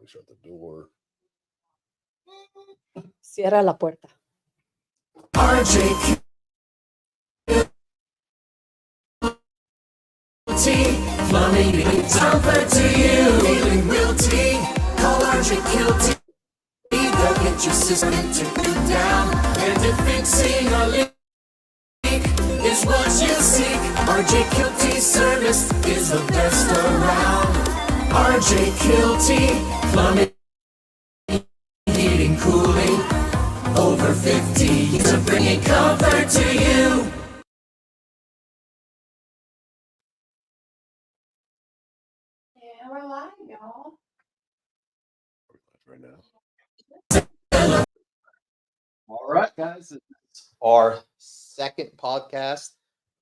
shut the door. Cierra la puerta. RJ Plumbing needs comfort to you. Dealing realty. Call RJ Kielty. They'll get your system turned down. And if fixing a leak is what you seek, RJ Kielty service is the best around. RJ Kielty Plumbing, heating, cooling. Over 50 years of bringing comfort to you. Yeah, we're live, y'all. Right now. All right, guys. It's our second podcast,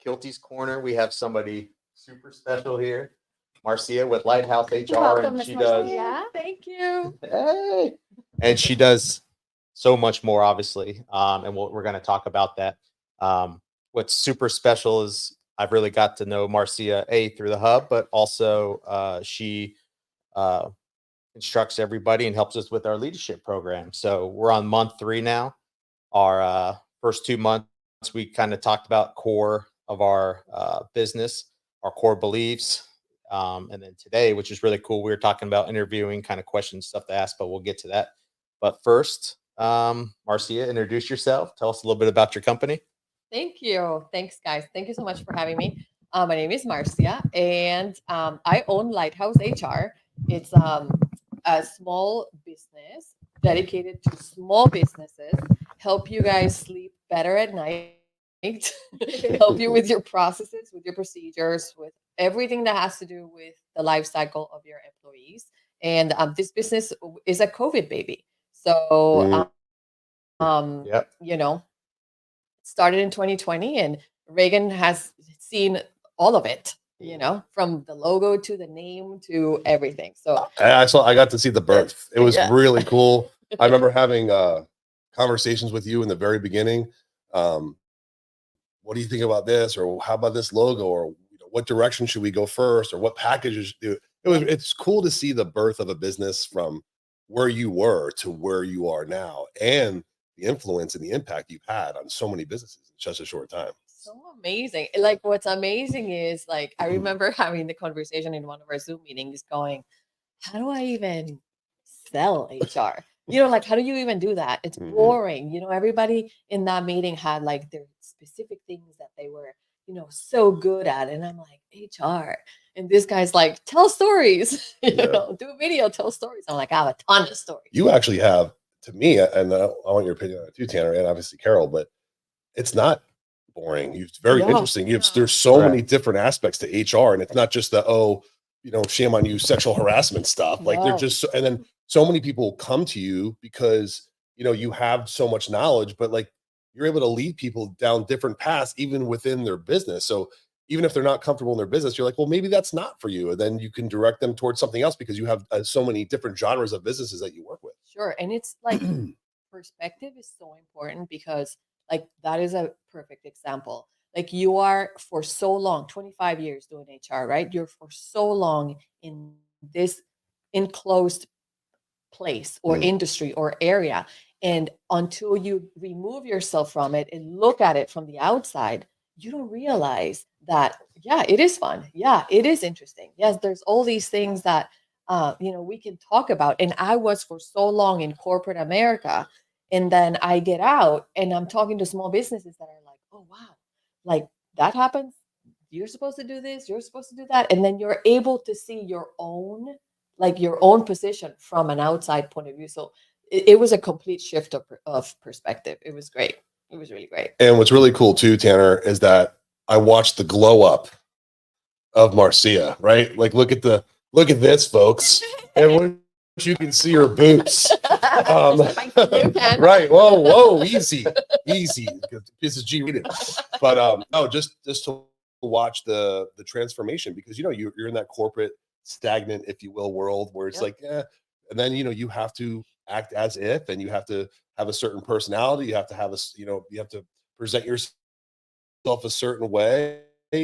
Kielty's Corner. We have somebody super special here, Marcia with Lighthouse HR. Welcome, And she Miss does. Marcia. Thank you. Hey. And she does so much more, obviously. And we're going to talk about that. What's super special is I've really got to know Marcia through the hub, but also she instructs everybody and helps us with our leadership program. So we're on month 3 now. Our first 2 months, we kind of talked about core of our business, our core beliefs. And then today, which is really cool, we were talking about interviewing kind of questions, stuff to ask, but we'll get to that. But first, Marcia, introduce yourself. Tell us a little bit about your company. Thank you. Thanks, guys. Thank you so much for having me. My name is Marcia, and I own Lighthouse HR. It's a small business dedicated to small businesses, help you guys sleep better at night, help you with your processes, with your procedures, with everything that has to do with the life cycle of your employees. And this business is a COVID baby. So, Yep. you know, started in 2020, and Reagan has seen all of it, you know, from the logo to the name to everything. So I got to see the birth. It was Yeah. really cool. I remember having conversations with you in the very beginning. What do you think about this, or how about this logo, or what direction should we go first, or what packages do? It's cool to see the birth of a business from where you were to where you are now, and the influence and the impact you've had on so many businesses in such a short time. so amazing. Like, what's amazing is, like, I remember having the conversation in one of our Zoom meetings going, how do I even sell HR? You know, like, how do you even do that? It's Mhm. boring. You know, everybody in that meeting had like their specific things that they were, you know, so good at. And I'm like, HR. And this guy's like, tell stories, you Yeah. know, do a video, tell stories. I'm like, I have a ton of stories. You actually have, to me, and I want your opinion on it too, Tanner, and obviously Carol, but it's not boring. It's very No, interesting. no. There's so many Correct. different aspects to HR, and it's not just the shame on you sexual harassment stuff. Like they're No. just and then so many people come to you because you have so much knowledge, but like you're able to lead people down different paths even within their business. So even if they're not comfortable in their business, you're like, well, maybe that's not for you, and then you can direct them towards something else because you have so many different genres of businesses that you work with. Sure. And it's like, perspective is so important, because like that is a perfect example. Like, you are for so long, 25 years doing HR, right? You're for so long in this enclosed place or Mm. industry or area. And until you remove yourself from it and look at it from the outside, you don't realize that, yeah, it is fun. Yeah, it is interesting. Yes, there's all these things that, we can talk about. And I was for so long in corporate America. And then I get out and I'm talking to small businesses that are like, oh, wow, like that happens. You're supposed to do this. You're supposed to do that. And then you're able to see your own position from an outside point of view. So it was a complete shift of perspective. It was great. It was really great. And what's really cool too, Tanner, is that I watched the glow up of Marcia, right? Like look at this, folks. And you can see her boots. You can. Right. Whoa, easy. This is G rated. But no, just to watch the transformation, because you're in that corporate stagnant, if you will, world where it's Yep. like, and then you have to act as if, and you have to have a certain personality, you have to have you have to present yourself a certain way.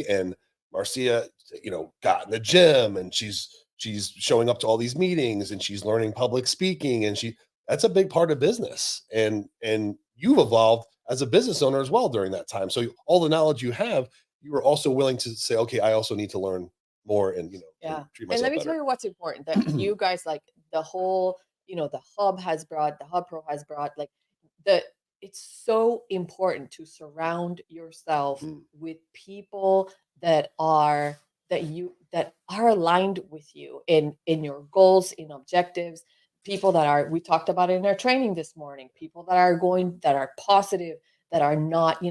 And Marcia, got in the gym, and she's she's showing up to all these meetings and she's learning public speaking, and that's a big part of business. And you've evolved as a business owner as well during that time. So all the knowledge you have, you were also willing to say, okay, I also need to learn more and, and Yeah. treat And myself let me better. tell you what's important that you guys like the whole, the hub has brought, the hub pro has brought like the it's so important to surround yourself Mm. with people that are that are aligned with you in your goals, in objectives, people that are we talked about it in our training this morning, people that are positive, that are not,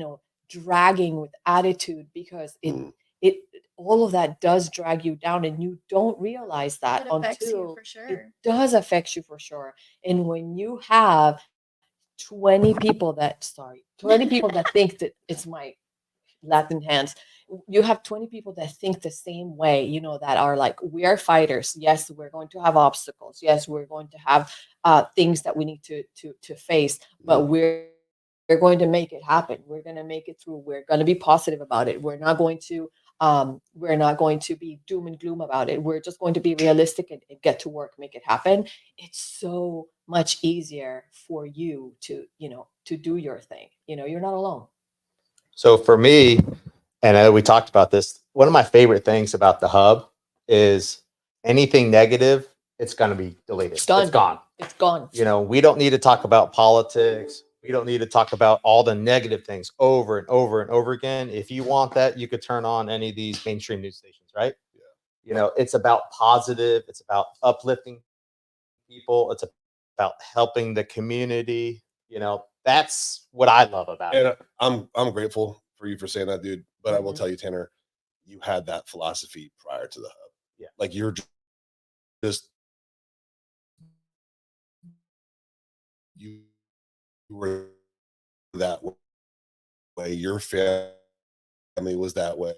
dragging with attitude because Mm. it all of that does drag you down and you don't realize that It affects you until for it sure. does affect you for sure. And when you have 20 people that 20 people that think that it's my Latin hands, you have 20 people that think the same way, that are like, we are fighters. Yes, we're going to have obstacles. Yes, we're going to have things that we need to face, but we're going to make it happen. We're going to make it through. We're going to be positive about it. We're not going to be doom and gloom about it. We're just going to be realistic and get to work, make it happen. It's so much easier for you to do your thing. You're not alone. So for me, and I know we talked about this, one of my favorite things about the hub is anything negative, it's going to be deleted. It's done. It's gone. It's gone. We don't need to talk about politics. We don't need to talk about all the negative things over and over and over again. If you want that, you could turn on any of these mainstream news stations, right? Yeah. It's about positive. It's about uplifting people. It's about helping the community. That's what I love about it. And I'm grateful for you for saying that, dude. But I will Mhm. tell you, Tanner, you had that philosophy prior to the hub. Yeah. Like you're just you were that way. Your family was that way.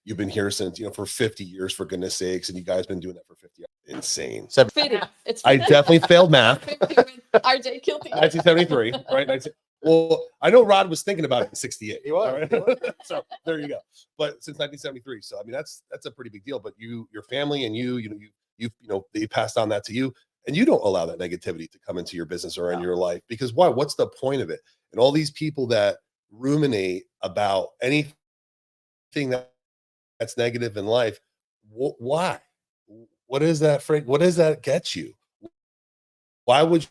You've been here since, for 50 years, for goodness sakes, and you guys been doing that for 50 years. Insane. So Fitting. It's I definitely failed math. 50 with RJ Kielty. 1973, right? Well, I know Rod was thinking about it in 68. He was. all right? So there you go. But since 1973. So I mean that's a pretty big deal. But your family and they passed on that to you, and you don't allow that negativity to come into your business or in your life, because why? What's the point of it? And all these people that ruminate about anything that's negative in life, why? What is that? What does that get you? Why would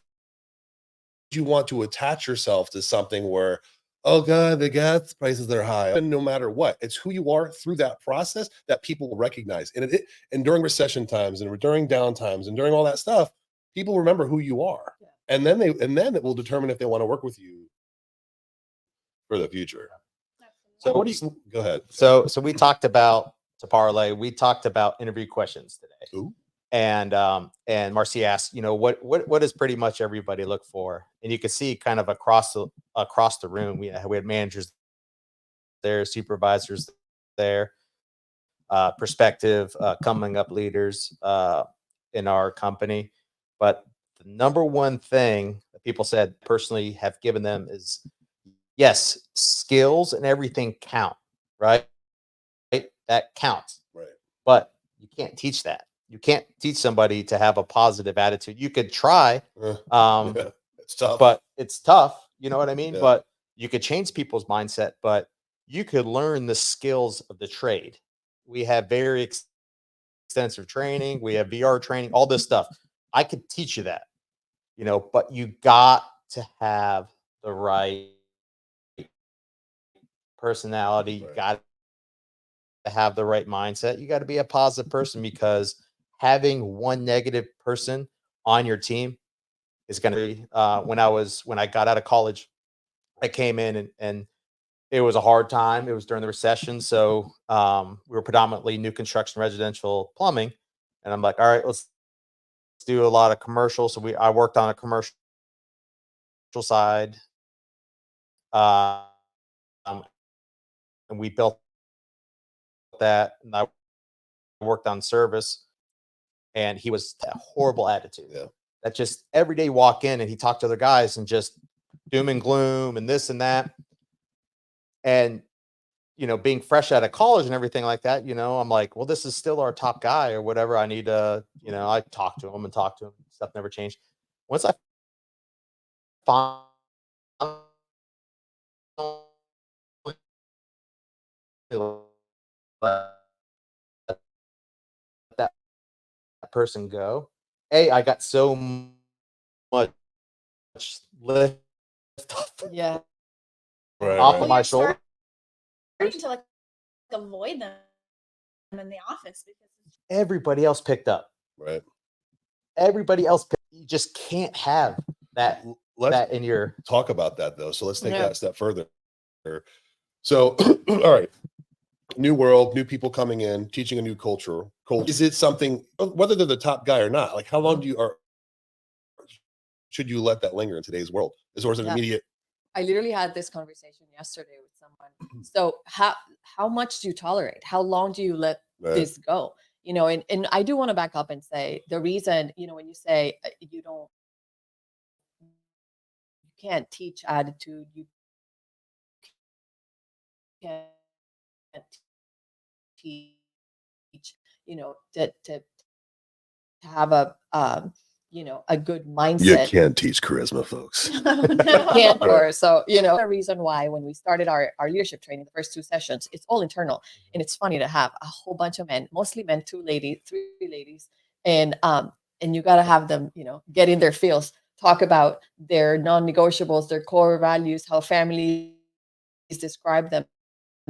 you want to attach yourself to something where, oh god, the gas prices are high? And no matter what, it's who you are through that process that people will recognize. And during recession times and during down times and during all that stuff, people remember who you are. Yeah. And then it will determine if they want to work with you for the future. So What do you go ahead? So we talked about, to parlay, we talked about interview questions today. Ooh. And Marcia asked, what does pretty much everybody look for? And you could see kind of across the room, we had managers there, supervisors there, prospective coming up leaders in our company. But the number one thing that people said personally have given them is, yes, skills and everything count, right? That counts. Right. But you can't teach that. You can't teach somebody to have a positive attitude. You could try, Yeah, it's tough. but it's tough. You know what I mean? Yeah. But you could change people's mindset, but you could learn the skills of the trade. We have very extensive training. We have VR training, all this stuff. I could teach you that, but you got to have the right personality. You Right. got to have the right mindset. You got to be a positive person, because having one negative person on your team is going to be, when I got out of college, I came in and it was a hard time. It was during the recession. So we were predominantly new construction, residential plumbing. And I'm like, all right, let's do a lot of commercial. So I worked on a commercial side. Um, and we built that, and I worked on service, and he was a horrible attitude. Yeah. That just every day you walk in and he talked to other guys and just doom and gloom and this and that. And being fresh out of college and everything like that, I'm like, well, this is still our top guy or whatever. I need to, I talk to him. Stuff never changed. Once I found let that person go, I got so much lift Yeah. Right, off right. of my shoulder. Starting to like avoid them in the office because Everybody else picked up. Right. You just can't have that Let's in your talk about that though. So let's take Yeah. that a step further. So, all right, new world, new people coming in, teaching a new culture. Is it something, whether they're the top guy or not? Like, how long should you let that linger in today's world? Is it Yeah. immediate? I literally had this conversation yesterday with someone. So how much do you tolerate? How long do you let Right. this go? And I do want to back up and say the reason, when you say you can't teach attitude, you can't teach, to have a good mindset. can't teach charisma, folks. Can't or so the reason why when we started our leadership training, the first 2 sessions, it's all internal. And it's funny to have a whole bunch of men, mostly men, 2 ladies, 3 ladies, and you got to have them get in their fields, talk about their non-negotiables, their core values, how families describe them,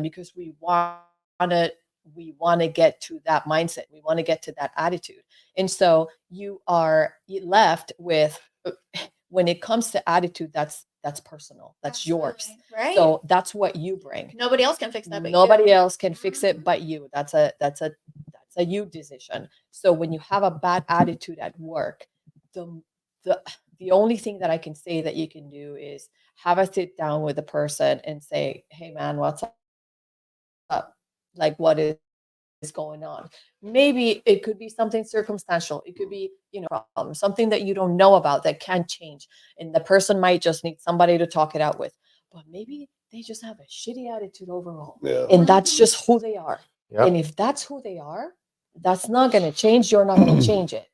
because we want to get to that mindset, we want to get to that attitude. And so you are left with, when it comes to attitude, that's personal, that's yours. Absolutely. Right. So that's what you bring. Nobody else can fix that. But Nobody you. else can fix it but you. That's a you decision. So when you have a bad attitude at work, the only thing that I can say that you can do is have a sit down with the person and say, hey man, what's up? Like, what is going on? Maybe it could be something circumstantial. It could be, problem, something that you don't know about that can change. And the person might just need somebody to talk it out with. But maybe they just have a shitty attitude overall. Yeah. And that's just who they are. Yep. And if that's who they are, that's not going to change. You're not going to change it.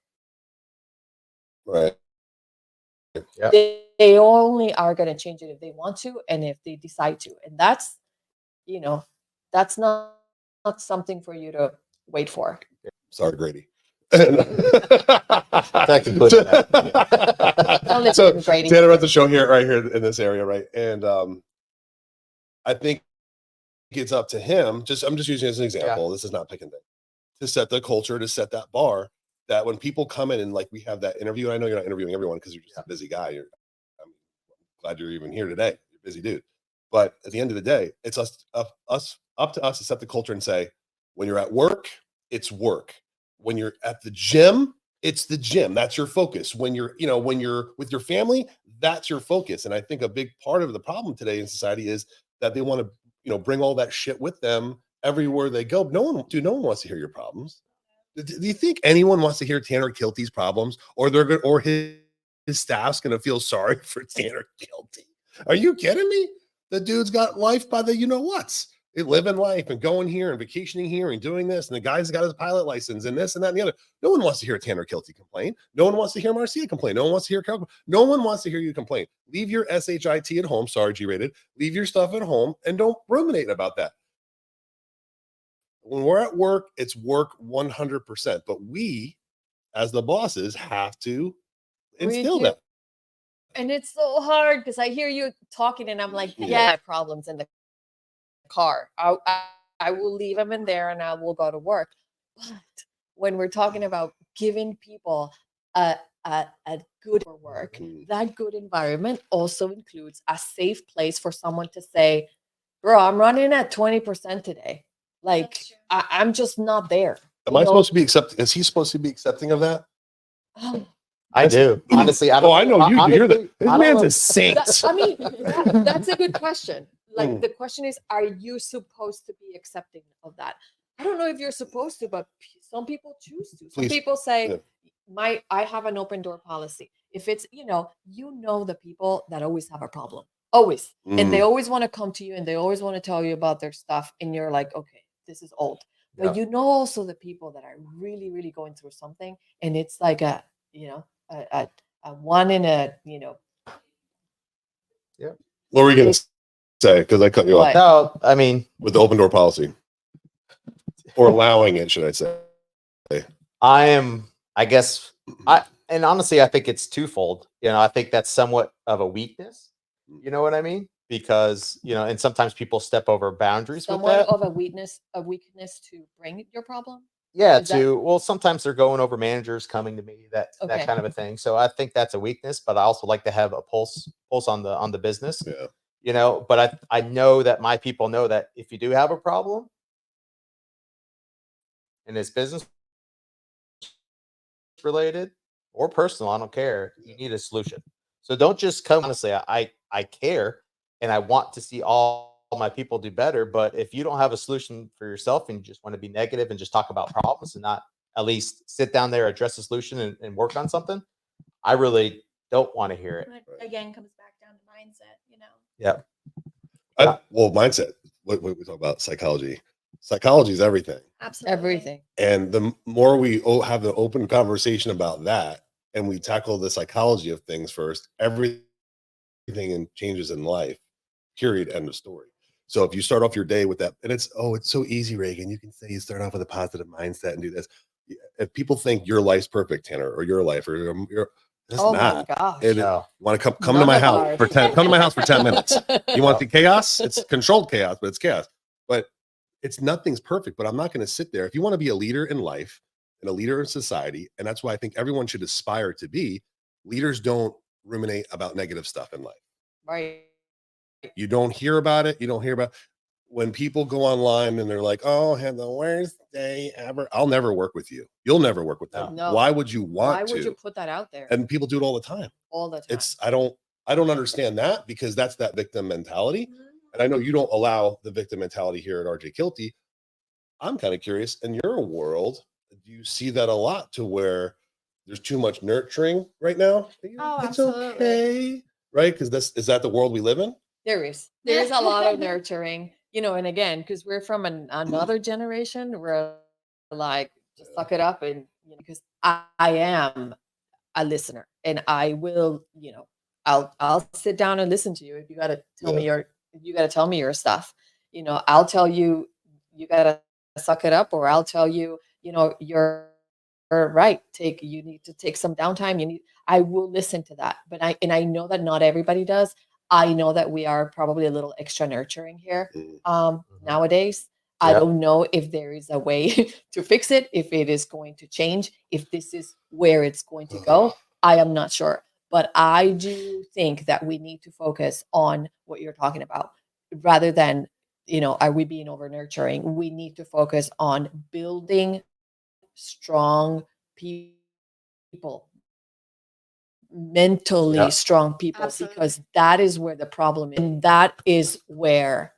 Right. Yep. They only are going to change it if they want to and if they decide to. And that's not something for you to wait for. Sorry, Grady. That concludes that. Don't listen So to Grady. Tanner runs the show right here in this area, right? And I think it's up to him. I'm just using it as an example. This is not picking things. To set the culture, to set that bar, that when people come in and like we have that interview, and I know you're not interviewing everyone because you're just a busy guy. I'm glad you're even here today. You're a busy dude. But at the end of the day, it's up to us to set the culture and say, when you're at work, it's work. When you're at the gym, it's the gym. That's your focus. When you're with your family, that's your focus. And I think a big part of the problem today in society is that they want to, bring all that shit with them everywhere they go. No one wants to hear your problems. Do you think anyone wants to hear Tanner Kielty's problems, or they're good, or his staff's going to feel sorry for Tanner Kielty? Are you kidding me? The dude's got life by the whats. They living life and going here and vacationing here and doing this. And the guy's got his pilot license and this and that and the other. No one wants to hear Tanner Kielty complain. No one wants to hear Marcia complain. No one wants to hear Carol. No one wants to hear you complain. Leave your SHIT at home. Sorry, G-rated. Leave your stuff at home and don't ruminate about that. When we're at work, it's work 100%. But we, as the bosses, have to instill that. And it's so hard because I hear you talking and I'm like, yeah, I have problems in the car. I will leave them in there and I will go to work. But when we're talking about giving people a good work, that good environment also includes a safe place for someone to say, bro, I'm running at 20% today. Like, I'm just not there. Am I supposed to be accepting? Is he supposed to be accepting of that? I do. Honestly, I don't. Oh, I know you hear that. honestly, This I don't man's know. a saint. That's a good question. Like, the question is, are you supposed to be accepting of that? I don't know if you're supposed to, but some people choose to. Some Please. people say, I have an open door policy. If it's, the people that always have a problem. always. And they Mm. always want to come to you and they always want to tell you about their stuff. And you're like, okay, this is old. But Yeah. you know also the people that are really, really going through something. And it's like a, you know, a one in a, you know, What were you going to it's say? Because I cut you off what? No, I mean, with the open door policy, or allowing it, should I say? I guess, and honestly, I think it's twofold. You know, I think that's somewhat of a weakness. You know what I mean? Because, you know, and sometimes people step over boundaries with Somewhat that. of a weakness to bring your problem. Yeah, Is that well, sometimes they're going over managers coming to me, that okay? kind of a thing. So I think that's a weakness, but I also like to have a pulse on the business. Yeah. You know, but I know that my people know that if you do have a problem and it's business related or personal, I don't care. You need a solution. So don't just come. Honestly, I care and I want to see all my people do better. But if you don't have a solution for yourself and you just want to be negative and just talk about problems and not at least sit down there, address the solution and work on something, I really don't want to hear it. But again, comes back down to mindset, you know. Yeah. Well, mindset. What we talk about psychology. Psychology is everything. Absolutely. Everything. And the more we have the open conversation about that, and we tackle the psychology of things first, everything changes in life. Period. End of story. So if you start off your day with that, and it's so easy, Reagan. You can say you start off with a positive mindset and do this. If people think your life's perfect, Tanner, or your life, or your it's Oh not. my gosh. And No. want to come to None my of house ours. for 10 come to my house for 10 minutes. You want the chaos? It's controlled chaos, but it's chaos. But it's nothing's perfect. But I'm not going to sit there. If you want to be a leader in life and a leader in society, and that's why I think everyone should aspire to be, leaders don't ruminate about negative stuff in life. Right. You don't hear about it. You don't hear about when people go online and they're like, "Oh, I had the worst day ever." I'll never work with you. You'll never work with them. No. Why would you want Why to? would you put that out there And people do it all the time. all the time? It's I don't understand that, because that's that victim mentality. Mhm. And I know you don't allow the victim mentality here at RJ Kielty. I'm kind of curious, in your world, do you see that a lot, to where there's too much nurturing right now? Oh, It's absolutely. okay, right? Because is that the world we live in? There is a lot of nurturing, you know, and again, because we're from another generation, we're like, just suck it up, and you know, because I am a listener, and I will, you know, I'll sit down and listen to you. If you got to tell me your stuff, you know, I'll tell you, you got to suck it up, or I'll tell you, you know, you're right. You need to take some downtime. I will listen to that, but I know that not everybody does. I know that we are probably a little extra nurturing here nowadays. I Yeah. don't know if there is a way to fix it, if it is going to change, if this is where it's going to go. I am not sure. But I do think that we need to focus on what you're talking about, rather than, you know, are we being over nurturing? We need to focus on building strong people, mentally Yeah. strong people, Absolutely. because that is where the problem is. And that is where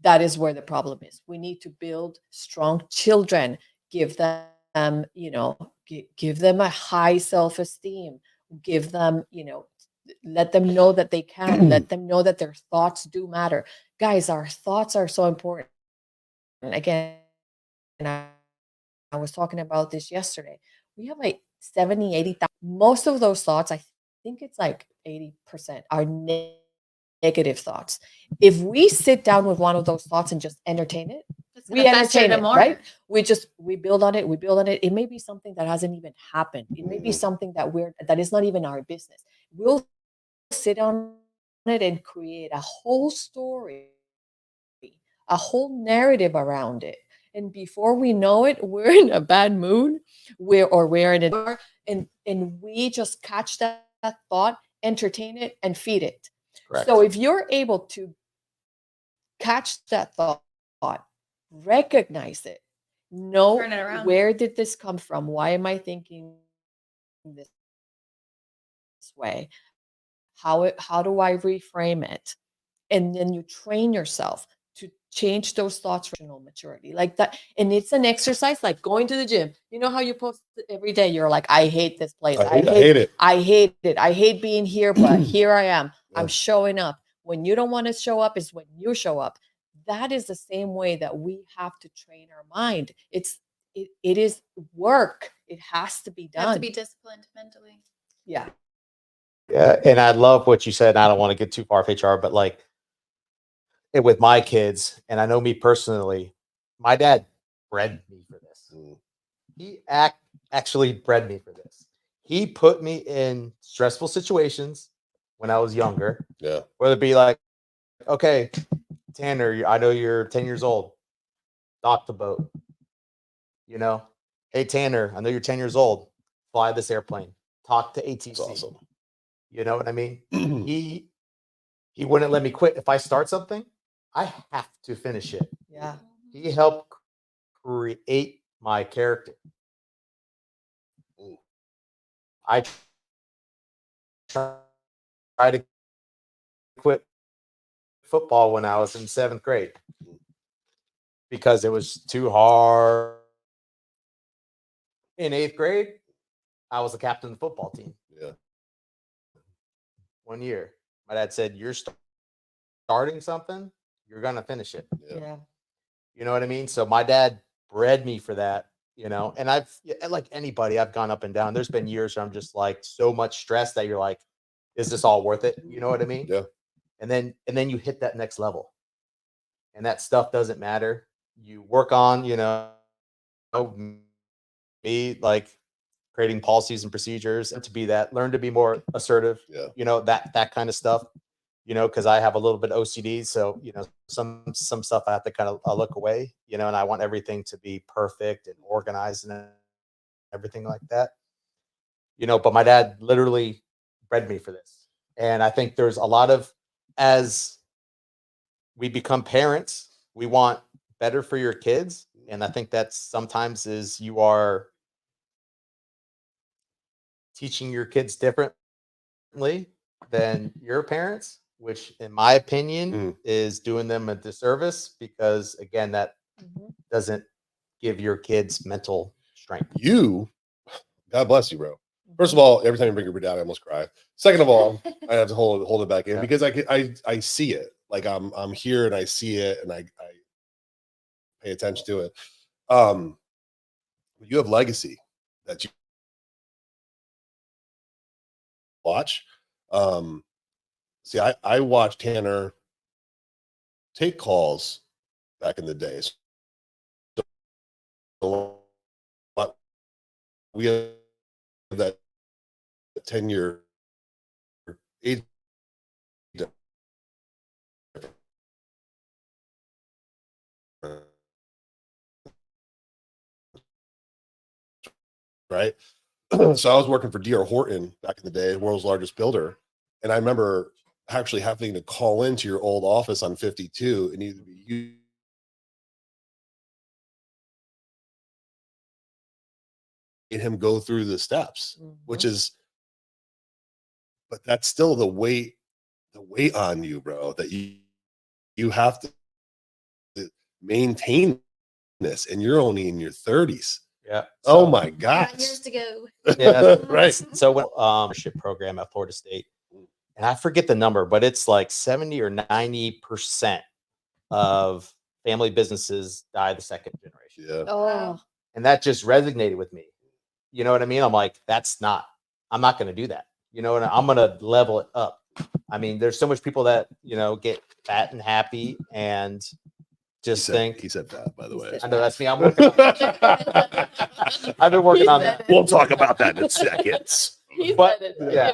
the problem is. We need to build strong children, give them, you know, give them a high self-esteem, give them, you know, let them know that they can, let them know that their thoughts do matter. Guys, our thoughts are so important. And again, and I was talking about this yesterday. We have like 70, 80,000. Most of those thoughts, I think it's like 80% are negative thoughts. If we sit down with one of those thoughts and just entertain it, It's we gonna fester entertain them it, more. right? We build on it, we build on it. It may be something that hasn't even happened. It may be something that is not even our business. We'll sit on it and create a whole story, a whole narrative around it. And before we know it, we're in a bad mood. We're in a and we just catch that thought, entertain it, and feed it. Correct. So if you're able to catch that thought, recognize it, know Turn it around. where did this come from? Why am I thinking this way? How do I reframe it? And then you train yourself to change those thoughts for emotional maturity, like that. And it's an exercise like going to the gym. You know how you post every day, you're like, I hate this place. I hate it. I hate it. I hate being here, but here I am. I'm Yeah. showing up. When you don't want to show up is when you show up. That is the same way that we have to train our mind. It is work. It has to be Have to done. be disciplined mentally. Yeah. Yeah, and I love what you said. And I don't want to get too far off HR, but like with my kids, and I know me personally, my dad bred me for this. He actually bred me for this. He put me in stressful situations when I was younger. Yeah. Whether it be like, okay, Tanner, I know you're 10 years old. Dock the boat. You know, hey Tanner, I know you're 10 years old. Fly this airplane. Talk to ATC. That's awesome. You know what I mean? He wouldn't let me quit. If I start something, I have to finish it. Yeah. He helped create my character. I tried to quit football when I was in 7th grade because it was too hard. In 8th grade, I was the captain of the football team. Yeah. 1 year. My dad said, you're starting something, you're going to finish it. Yeah. You know what I mean? So my dad bred me for that, you know, and like anybody, I've gone up and down. There's been years where I'm just like so much stress that you're like, is this all worth it? You know what I mean? Yeah. And then you hit that next level and that stuff doesn't matter. You work on, you know, me like creating policies and procedures and to be that, learn to be more assertive, Yeah. you know, that kind of stuff, you know, because I have a little bit OCD. So, you know, some stuff I have to kind of look away, you know, and I want everything to be perfect and organized and everything like that, you know, but my dad literally bred me for this. And I think there's a lot of, as we become parents, we want better for your kids. And I think that's sometimes is you are teaching your kids differently than your parents, which in my opinion is doing them a disservice because again, that doesn't give your kids mental strength. God bless you, bro. First of all, every time you bring your dad, I almost cry. Second of all, I have to hold it back in because I see it. Like I'm here and I see it and I pay attention to it. You have legacy that you watch. See, I watched Tanner take calls back in the days. So we have that 10-year age right? So I was working for D.R. Horton back in the day, world's largest builder. And I remember actually having to call into your old office on 52 and either be you and him go through the steps, which is, but that's still the weight on you, bro, that you have to maintain this and you're only in your 30s. Yeah. Oh my Got gosh. years to go. Yeah. Right. So when leadership program at Florida State, and I forget the number, but it's like 70 or 90% of family businesses die the second generation. Yeah. Oh, And that just resonated with me. You know what I mean? I'm like, I'm not going to do that. You know, and I'm going to level it up. I mean, there's so much people that, you know, get fat and happy and just think. He said that, by the way. I know that's me. I'm working on I've been working on that. We'll talk about that in seconds. But yeah,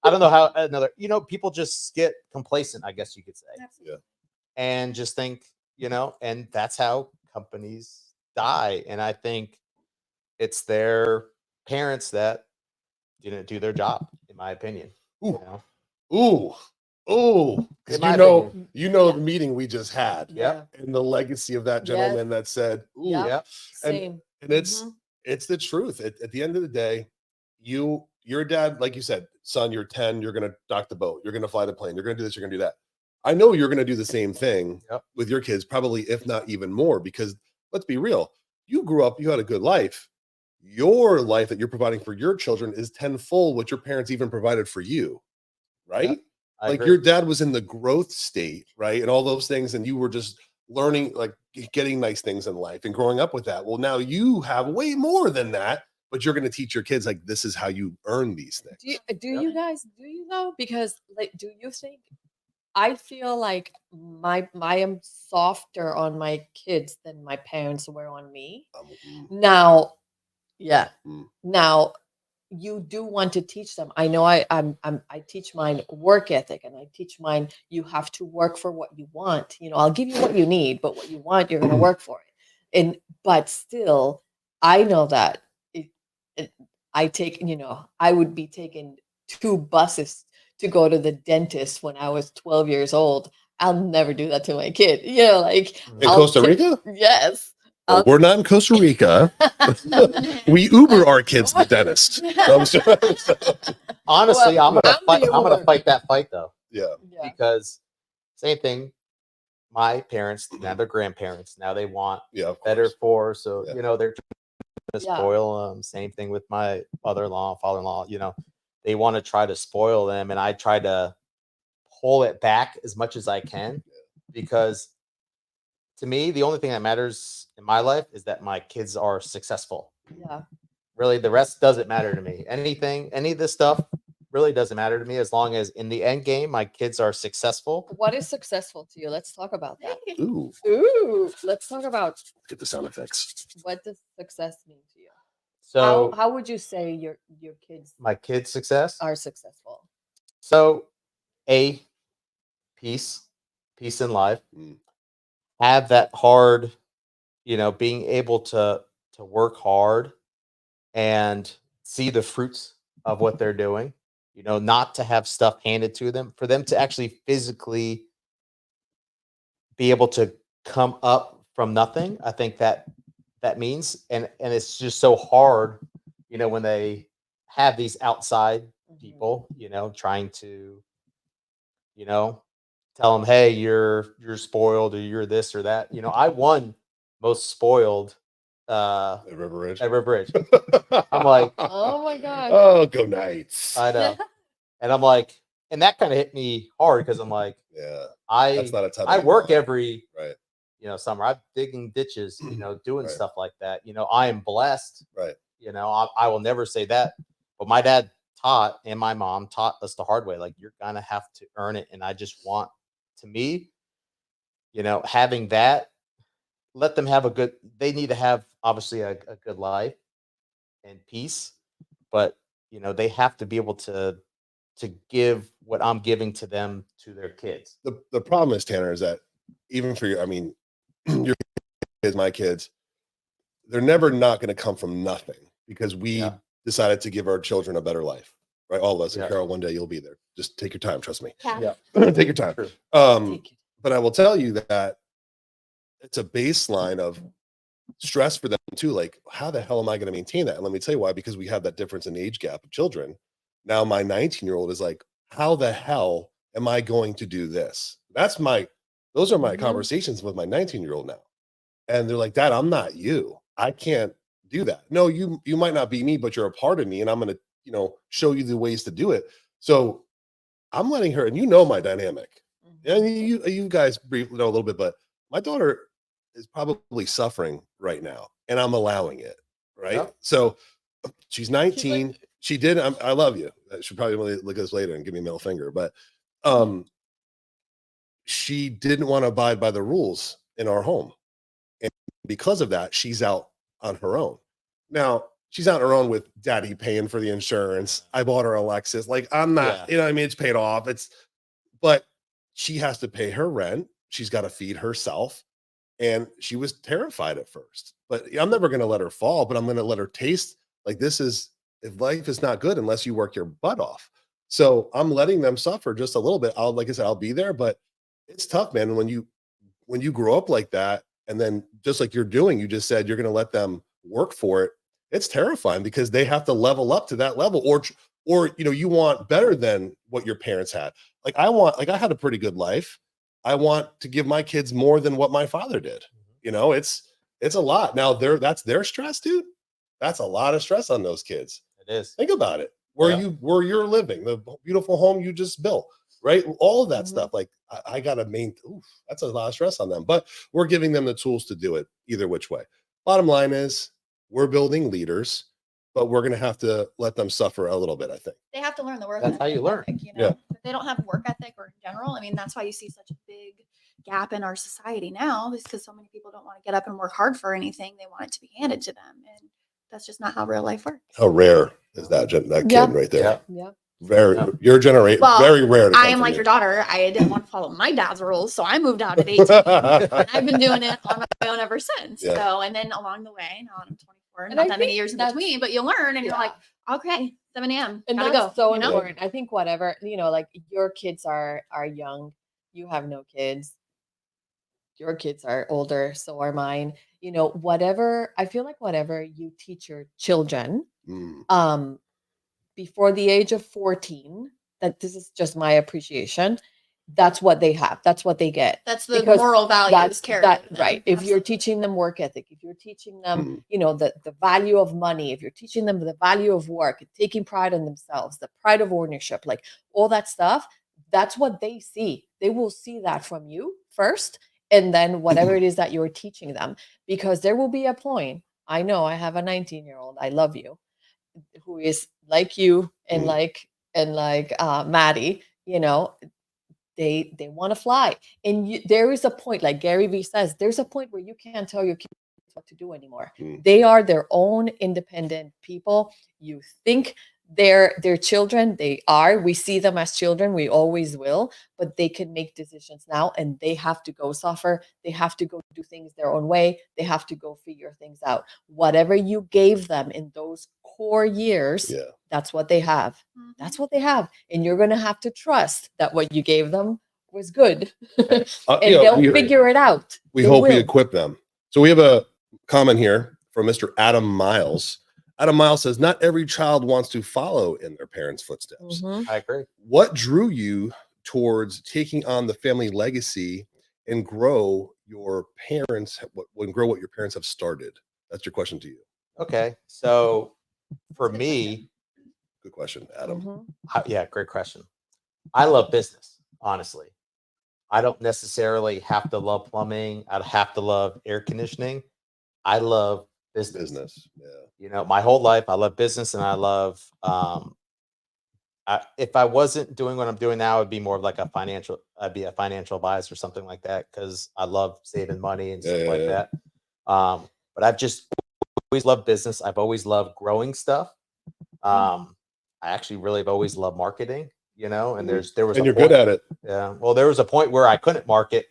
I don't know how you know, people just get complacent, I guess you could say. Yeah. And just think, you know, and that's how companies die. And I think it's their parents that didn't do their job, in my opinion. Ooh. You know? Because In my you know the meeting we just had. Yeah. And the legacy of that gentleman that said, ooh. Yeah. Yeah. same. And it's the truth. At the end of the day, your dad, like you said, son, you're 10, you're gonna dock the boat, you're gonna fly the plane, you're gonna do this, you're gonna do that. I know you're gonna do the same thing with your kids, probably if not even more, because let's be real, you grew up, you had a good life. Your life that you're providing for your children is tenfold what your parents even provided for you, right? like agree. your dad was in the growth state, right? And all those things. And you were just learning, like getting nice things in life and growing up with that. Well, now you have way more than that, but you're going to teach your kids, like, this is how you earn these things. Do you guys, do you know? Because like, do you think, I feel like I am softer on my kids than my parents were on me. Now, yeah. Mm. Now, you do want to teach them. I know I teach mine work ethic, and I teach mine, you have to work for what you want. You know, I'll give you what you need, but what you want, you're going to work for it. And but still, I know that I take, I would be taking 2 buses to go to the dentist when I was 12 years old. I'll never do that to my kid. Like In I'll Costa ta- Rica? Yes. Well, I'll- we're not in Costa Rica. We Uber our kids to the dentist. I'm sorry. Honestly, Well, I'm gonna I'm fight. the I'm gonna Uber. fight that fight though, Yeah. Yeah. because same thing. My parents, now they're grandparents. Now they want Yeah. Of better course. for, so Yeah. they're trying to Yeah. spoil them. Same thing with my mother-in-law, father-in-law. They want to try to spoil them, and I try to pull it back as much as I can, because to me, the only thing that matters in my life is that my kids are successful. Yeah. Really, the rest doesn't matter to me. Any of this stuff really doesn't matter to me, as long as in the end game my kids are successful. What is successful to you? Let's talk about that. Ooh, Ooh, let's talk about, get the sound effects. what does success mean to you? So How would you say your kids my kids' success. are successful? So a peace in life. Mm. Have that hard, being able to work hard and see the fruits of what they're doing. Not to have stuff handed to them, for them to actually physically be able to come up from nothing. I think that means, and it's just so hard, when they have these outside people, trying to, tell them, hey, you're spoiled, or you're this or that. I won most spoiled At River Ridge. at River Ridge. I'm like, Oh my God. Oh, go Knights. I know. And I'm like, and that kind of hit me hard, because I'm like, Yeah. I That's not a ton. I work every Right. summer. I'm digging ditches, doing Right. stuff like that. I am blessed. Right. I will never say that. But my dad taught, and my mom taught us the hard way. Like, you're gonna have to earn it. And I just want, to me, having that, let them have they need to have, obviously, a good life and peace. But they have to be able to give what I'm giving to them to their kids. The problem is, Tanner, is that even for your kids, my kids, they're never not going to come from nothing, because we Yeah. decided to give our children a better life, right? All of us. Yeah. And Carol, one day you'll be there. Just take your time. Trust me. Yeah. Take your time. True. Take it. But I will tell you that it's a baseline of stress for them too. Like, how the hell am I going to maintain that? And let me tell you why, because we have that difference in age gap of children. Now my 19-year-old is like, how the hell am I going to do this? Those are my Mhm. conversations with my 19-year-old now. And they're like, Dad, I'm not you. I can't do that. No, you might not be me, but you're a part of me. And I'm going to, show you the ways to do it. So I'm letting her, and my dynamic. Mhm. And you guys briefly know a little bit, but my daughter is probably suffering right now, and I'm allowing it. Right. Yep. So she's 19. like- She did. I love you. She'll probably really look at this later and give me a middle finger, but she didn't want to abide by the rules in our home. And because of that, she's out on her own. Now, she's out on her own with daddy paying for the insurance. I bought her a Lexus. Like, I'm not, it's paid off. But she has to pay her rent. She's got to feed herself. And she was terrified at first. But I'm never going to let her fall, but I'm going to let her taste, like, if life is not good unless you work your butt off. So I'm letting them suffer just a little bit. Like I said, I'll be there, but it's tough, man. When you grow up like that, and then just like you're doing, you just said you're going to let them work for it. It's terrifying, because they have to level up to that level, or you want better than what your parents had. Like, I had a pretty good life. I want to give my kids more than what my father did. It's a lot. Now that's their stress, dude. That's a lot of stress on those kids. It is. Think about it. Where you're living, the beautiful home you just built. right? All of that Mhm. stuff. Like I got to that's a lot of stress on them, but we're giving them the tools to do it either which way. Bottom line is we're building leaders, but we're going to have to let them suffer a little bit, I think. They have to learn the work That's how you learn. ethic, you Yeah. know. If they don't have work ethic or in general, I mean, that's why you see such a big gap in our society now, is because so many people don't want to get up and work hard for anything. They want it to be handed to them. And that's just not how real life works. How rare is that kid Yeah. right there? Yeah. Very, Yeah. your generation, Well, very rare. To I come am from like you. your daughter. I didn't want to follow my dad's rules, so I moved out at 18. And I've been doing it on my own ever since. Yeah. So, and then along the way, now I'm 24, And not I that many think years in that's- between, but you learn and you're Yeah. like, okay, 7 a.m. And Gotta that's go. so you know? important. I think whatever, like your kids are young, you have no kids. Your kids are older, so are mine. Whatever, I feel like whatever you teach your children, Mm. before the age of 14, that this is just my appreciation, that's what they have. That's what they get. That's the Because moral values carried. That, with them. right. If you're Absolutely. teaching them work ethic, if you're teaching them, Mm. the value of money, if you're teaching them the value of work, taking pride in themselves, the pride of ownership, like all that stuff, that's what they see. They will see that from you first, and then whatever it is that you're teaching them, because there will be a point. I know I have a 19-year-old. I love you, who is like you and like Maddie, they want to fly. And there is a point, like Gary Vee says, there's a point where you can't tell your kids what to do anymore. Mm. They are their own independent people. You think they're children. They are. We see them as children. We always will. But they can make decisions now, and they have to go suffer. They have to go do things their own way. They have to go figure things out. Whatever you gave them in those core years, Yeah. that's what they have. That's what they have. And you're going to have to trust that what you gave them was good. And they'll figure it out. We They hope we will. equip them. So we have a comment here from Mr. Adam Miles. Adam Miles says, not every child wants to follow in their parents' footsteps. Mhm. I agree. What drew you towards taking on the family legacy and grow your parents, grow what your parents have started? That's your question to you. Okay. So for That's a good me, Good question, Adam. Mhm. yeah, great question. I love business, honestly. I don't necessarily have to love plumbing. I have to love air conditioning. I love business. Yeah. My whole life, I love business and I love, if I wasn't doing what I'm doing now, it'd be more of like I'd be a financial advisor or something like that. Cause I love saving money and stuff like that. But I've just always loved business. I've always loved growing stuff. I actually really have always loved marketing, and there was And a you're point, good at it. yeah. Well, there was a point where I couldn't market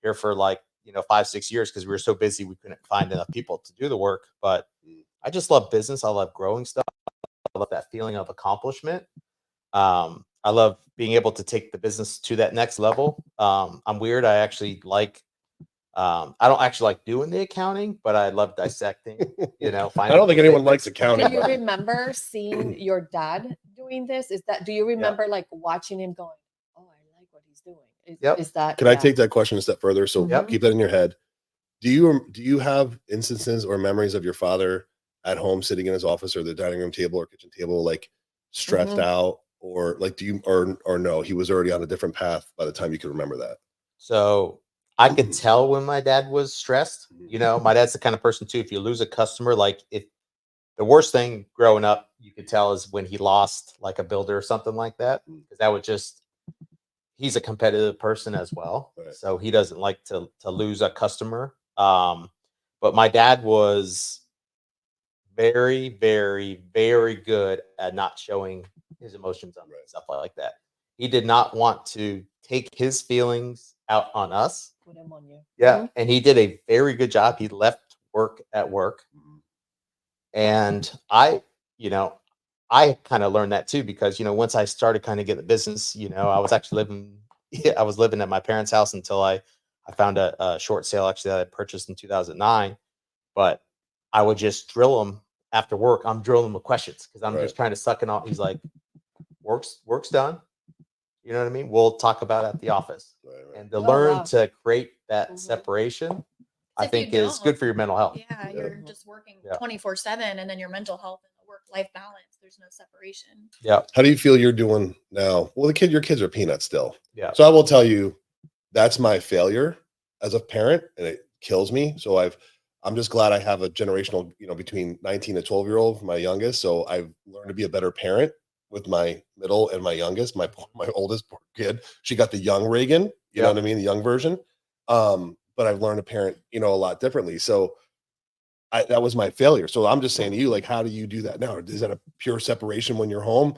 here for 5-6 years because we were so busy we couldn't find enough people to do the work. But I just love business. I love growing stuff. I love that feeling of accomplishment. I love being able to take the business to that next level. I'm weird. I actually like. I don't actually like doing the accounting, but I love dissecting. I don't think anyone likes accounting. Do you but- remember seeing your dad doing this? Do you remember like watching him going, oh, I like what he's doing? Yep. Is that? Can I take that question a step further? So Yep. keep that in your head. Do you have instances or memories of your father at home sitting in his office or the dining room table or kitchen table, like stressed out, or like or no, he was already on a different path by the time you could remember that? So I could tell when my dad was stressed. My dad's the kind of person too. If you lose a customer, like if the worst thing growing up, you could tell is when he lost like a builder or something like that, because that would he's a competitive person as well. Right. So he doesn't like to lose a customer. But my dad was very, very, very good at not showing his emotions on stuff like that. He did not want to take his feelings out on us. Put him on you. Yeah. And he did a very good job. He left work at work. And I kind of learned that too, because, once I started kind of getting the business, I was actually living at my parents' house until I found a short sale actually that I purchased in 2009. But I would just drill him after work. I'm drilling him with questions because I'm just trying to suck it off. He's like, work's done. You know what I mean? We'll talk about it at the office. And to learn to create that separation, I think is good for your mental health. Yeah, you're just working 24/7, and then your mental health and the work life balance. There's no separation. Yeah. How do you feel you're doing now? Well, your kids are peanuts still. Yeah. So I will tell you, that's my failure as a parent, and it kills me. So I'm just glad I have a generational, between 19 and 12-year-old, my youngest. So I've learned to be a better parent with my middle and my youngest. My oldest poor kid, she got the young Reagan, you know Yep. what I mean, the young version. But I've learned to parent, a lot differently. So that was my failure. So I'm just saying to you, like, how do you do that now? Is that a pure separation when you're home?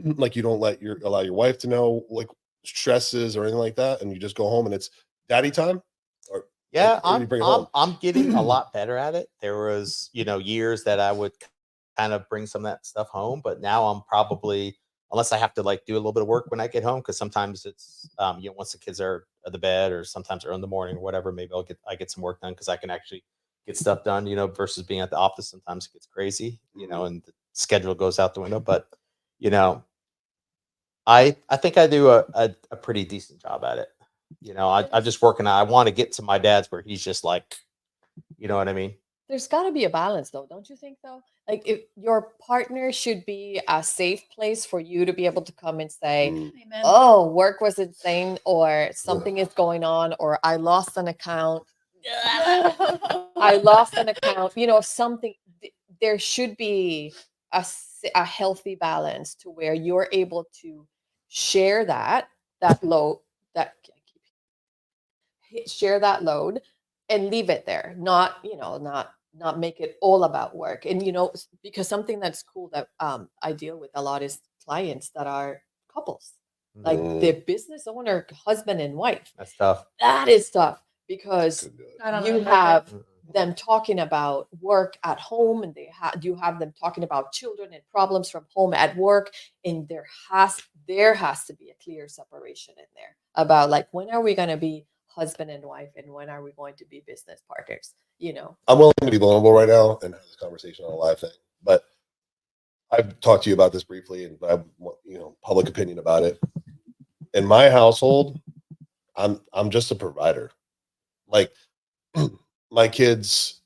Like, you don't allow your wife to know, like, stresses or anything like that, and you just go home and it's daddy time? Or Yeah, or you bring it home? I'm getting a lot better at it. There was, years that I would kind of bring some of that stuff home, but now I'm probably, unless I have to like do a little bit of work when I get home, because sometimes it's once the kids are at the bed or sometimes they're in the morning or whatever, maybe I get some work done because I can actually get stuff done, versus being at the office. Sometimes it gets crazy, and the schedule goes out the window. But you know, I think I do a pretty decent job at it. I'm just working on, I want to get to my dad's where he's just like, you know what I mean? There's got to be a balance, though, don't you think? Though, like, if your partner should be a safe place for you to be able to come and say, Mm. Amen. "Oh, work was insane," or "Something is going on," or "I lost an account." I lost an account. Something. There should be a healthy balance to where you're able to share that load that share that load and leave it there, not make it all about work. And because something that's cool that I deal with a lot is clients that are couples, like Mm. the business owner, husband and wife. That's tough. That is tough because Couldn't do it. I don't you know. have Mm-mm. them talking about work at home, and you have them talking about children and problems from home at work, and there has to be a clear separation in there about, like, when are we going to be husband and wife, and when are we going to be business partners. I'm willing to be vulnerable right now and have this conversation on a live thing, but I've talked to you about this briefly, and I want, public opinion about it. In my household, I'm just a provider. Like, my kids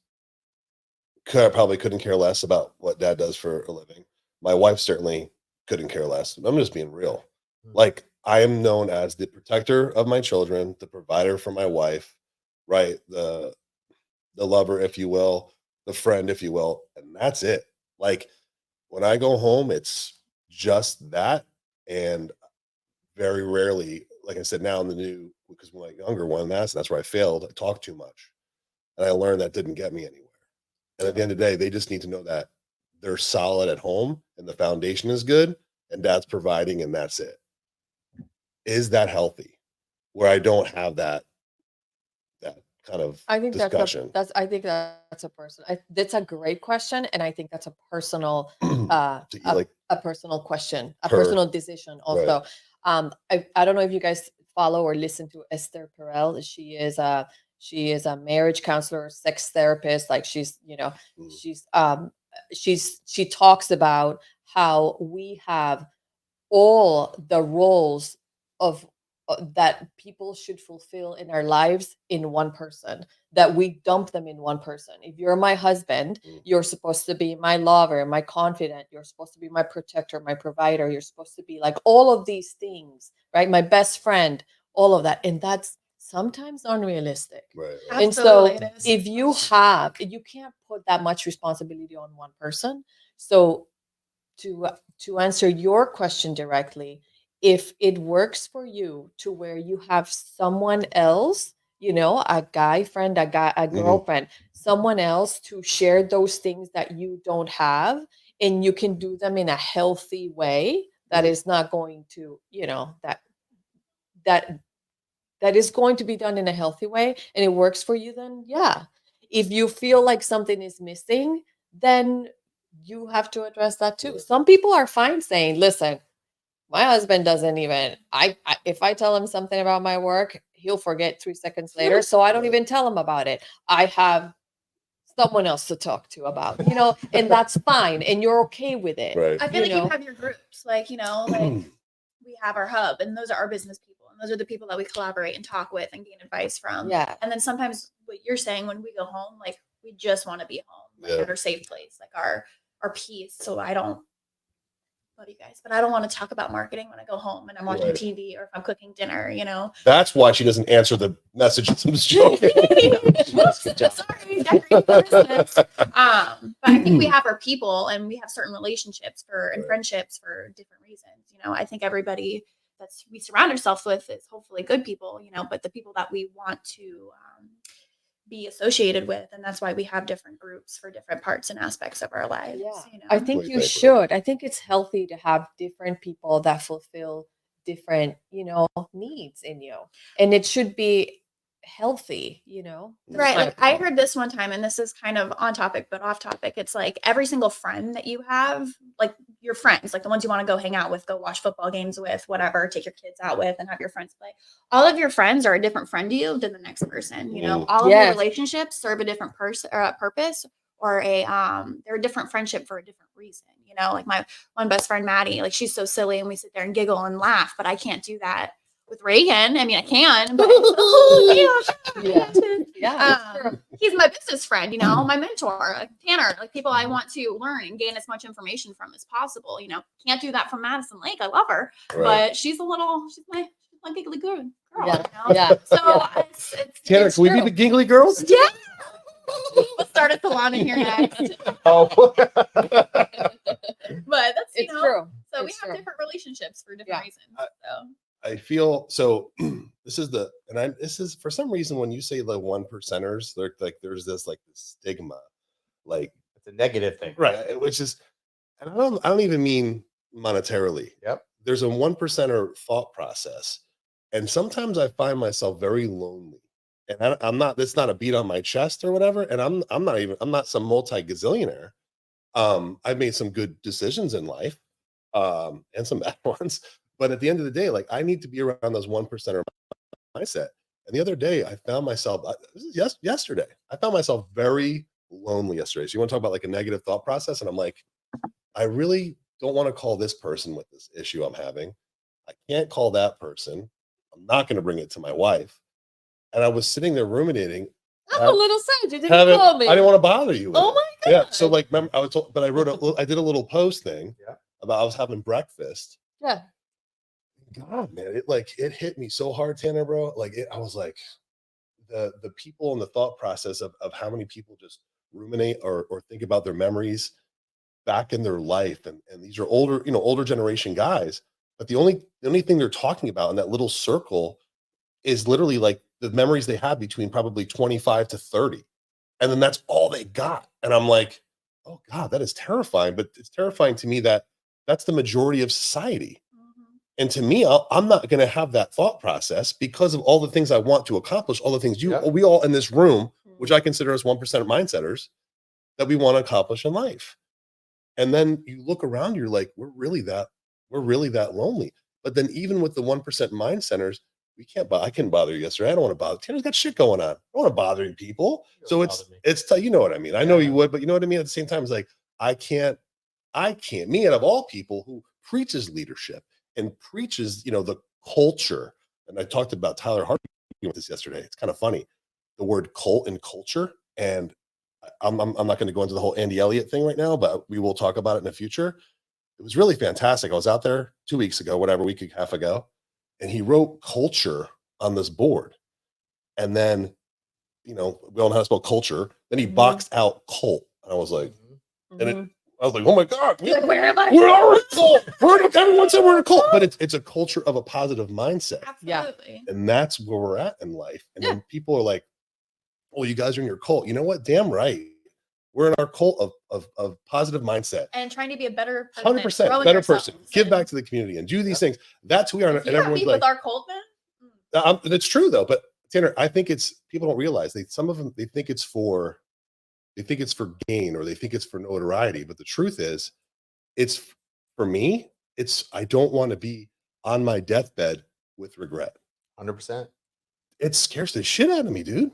probably couldn't care less about what dad does for a living. My wife certainly couldn't care less. I'm just being real. Like, I am known as the protector of my children, the provider for my wife, right? The lover, if you will, the friend, if you will, and that's it. Like, when I go home, it's just that, and very rarely, like I said, now in the new, because my younger one, that's where I failed. I talked too much, and I learned that didn't get me anywhere. And at the end of the day, they just need to know that they're solid at home and the foundation is good, and dad's providing, and that's it. Is that healthy? Where I don't have that kind of I think discussion. that's a person. That's a great question, and I think that's a personal, To you, like, a personal question, a Per- personal decision. Also, I don't know if you guys follow or listen to Esther Perel. She is a marriage counselor, sex therapist. Like, Mm. she talks about how we have all the roles of that people should fulfill in our lives in one person, that we dump them in one person. If you're my husband, Mm. you're supposed to be my lover, my confidant, you're supposed to be my protector, my provider, you're supposed to be like all of these things, right? My best friend, all of that. And that's sometimes unrealistic. Right. And so Absolutely it is. if you can't put that much responsibility on one person. So to answer your question directly, if it works for you to where you have someone else, a guy friend, a Mhm. girlfriend, someone else to share those things that you don't have, and you can do them in a healthy way that Mhm. is not going to, that that is going to be done in a healthy way, and it works for you, then yeah. If you feel like something is missing, then you have to address that too. Right. Some people are fine saying, listen, my husband doesn't even, if I tell him something about my work, he'll forget 3 seconds later. So I don't Right. even tell him about it. I have someone else to talk to about, and that's fine. And you're okay with it. Right. I feel like know? you have your groups, like, we have our hub, and those are our business people, and those are the people that we collaborate and talk with and gain advice from. Yeah. And then sometimes what you're saying, when we go home, like, we just want to be home, like, Yeah. at our safe place, like our our piece. So I don't love you guys, but I don't want to talk about marketing when I go home and I'm watching Right. TV or if I'm cooking dinner, you know. That's why she doesn't answer the messages. I'm just joking. Good job. Sorry, decorating for Christmas. But I think we have our people and we have certain relationships and Right. friendships for different reasons. You know, I think everybody we surround ourselves with is hopefully good people, you know, but the people that we want to be associated with, and that's why we have different groups for different parts and aspects of our lives. Yeah. You know? I think Wait, you wait, wait. should. I think it's healthy to have different people that fulfill different, needs in you. And it should be healthy, That's Right. my Like I opinion. heard this one time, and this is kind of on topic, but off topic. It's like every single friend that you have, like your friends, like the ones you want to go hang out with, go watch football games with, whatever, take your kids out with, and have your friends play. All of your friends are a different friend to you than the next person. You know, all of your Yes. relationships serve a different person or a purpose, or they're a different friendship for a different reason. You know, like my one best friend Maddie, like she's so silly, and we sit there and giggle and laugh, but I can't do that with Reagan. I mean, I can, but Yeah. Yeah. it's true. he's my business friend, you know, my mentor, like Tanner, like people I want to learn and gain as much information from as possible. You know, can't do that from Madison Lake. I love her, Right. but she's my giggly girl. Yeah. You know? Yeah. So Yeah. Tanner, It's can we be true. the Giggly Girls? yeah. We'll start a salon in here next. Oh, But that's It's you know, true. so we It's have true. different relationships for different Yeah. reasons. So I feel so. This is for some reason when you say the 1%ers, they're like there's this like stigma, like It's a negative thing. right, which is, and I don't even mean monetarily. Yep. There's a 1%er thought process, and sometimes I find myself very lonely. And I'm not. That's not a beat on my chest or whatever. And I'm not some multi-gazillionaire. I've made some good decisions in life, and some bad ones. But at the end of the day, like I need to be around those 1%er mindset. And the other day, I found myself. This is yesterday. I found myself very lonely yesterday. So you want to talk about like a negative thought process? And I'm like, I really don't want to call this person with this issue I'm having. I can't call that person. I'm not going to bring it to my wife. And I was sitting there ruminating. I'm a little sad. You didn't Haven't- call me. I didn't want to bother you. With Oh it. my God. Yeah. So like, remember, I was told, but I wrote I did a little post thing Yeah. about I was having breakfast. Yeah. God, man, it hit me so hard, Tanner, bro. Like I was like, the people and the thought process of how many people just ruminate or think about their memories back in their life, and these are older generation guys, but the only thing they're talking about in that little circle is literally like the memories they had between probably 25 to 30, and then that's all they got. And I'm like, oh God, that is terrifying. But it's terrifying to me that that's the majority of society. And to me, I'm not going to have that thought process because of all the things I want to accomplish, all the things we all in this room, which I consider as 1% mindsetters, that we want to accomplish in life. And then you look around, you're like, we're really that lonely. But then even with the 1% mindsetters, I couldn't bother you yesterday. I don't want to bother. Tanner's got shit going on. I don't want to bother people. So it's you know what I mean? I know you would, but you know what I mean? At the same time, it's like, I can't, me out of all people who preaches leadership and preaches, the culture. And I talked about Tyler Harvey with this yesterday. It's kind of funny, the word cult and culture. And I'm not going to go into the whole Andy Elliott thing right now, but we will talk about it in the future. It was really fantastic. I was out there 2 weeks ago, week and a half ago, and he wrote culture on this board. And then, we all know how to spell culture. Then he boxed out cult. And I was like, I was like, oh my God, where am I? we're already a cult. Everyone said we're in a cult, but it's a culture of a positive mindset. Absolutely. And that's where we're at in life. And then people are like, oh, you guys are in your cult. You know what? Damn right. We're in our cult of positive mindset. And trying to be a better person. 100% better person. Give back to the community and do these things. That's who we are. And everyone's like, with our cult then? It's true though. But Tanner, I think people don't realize some of them, they think it's for gain, or they think it's for notoriety. But the truth is, it's for me, I don't want to be on my deathbed with regret. 100%. It scares the shit out of me, dude.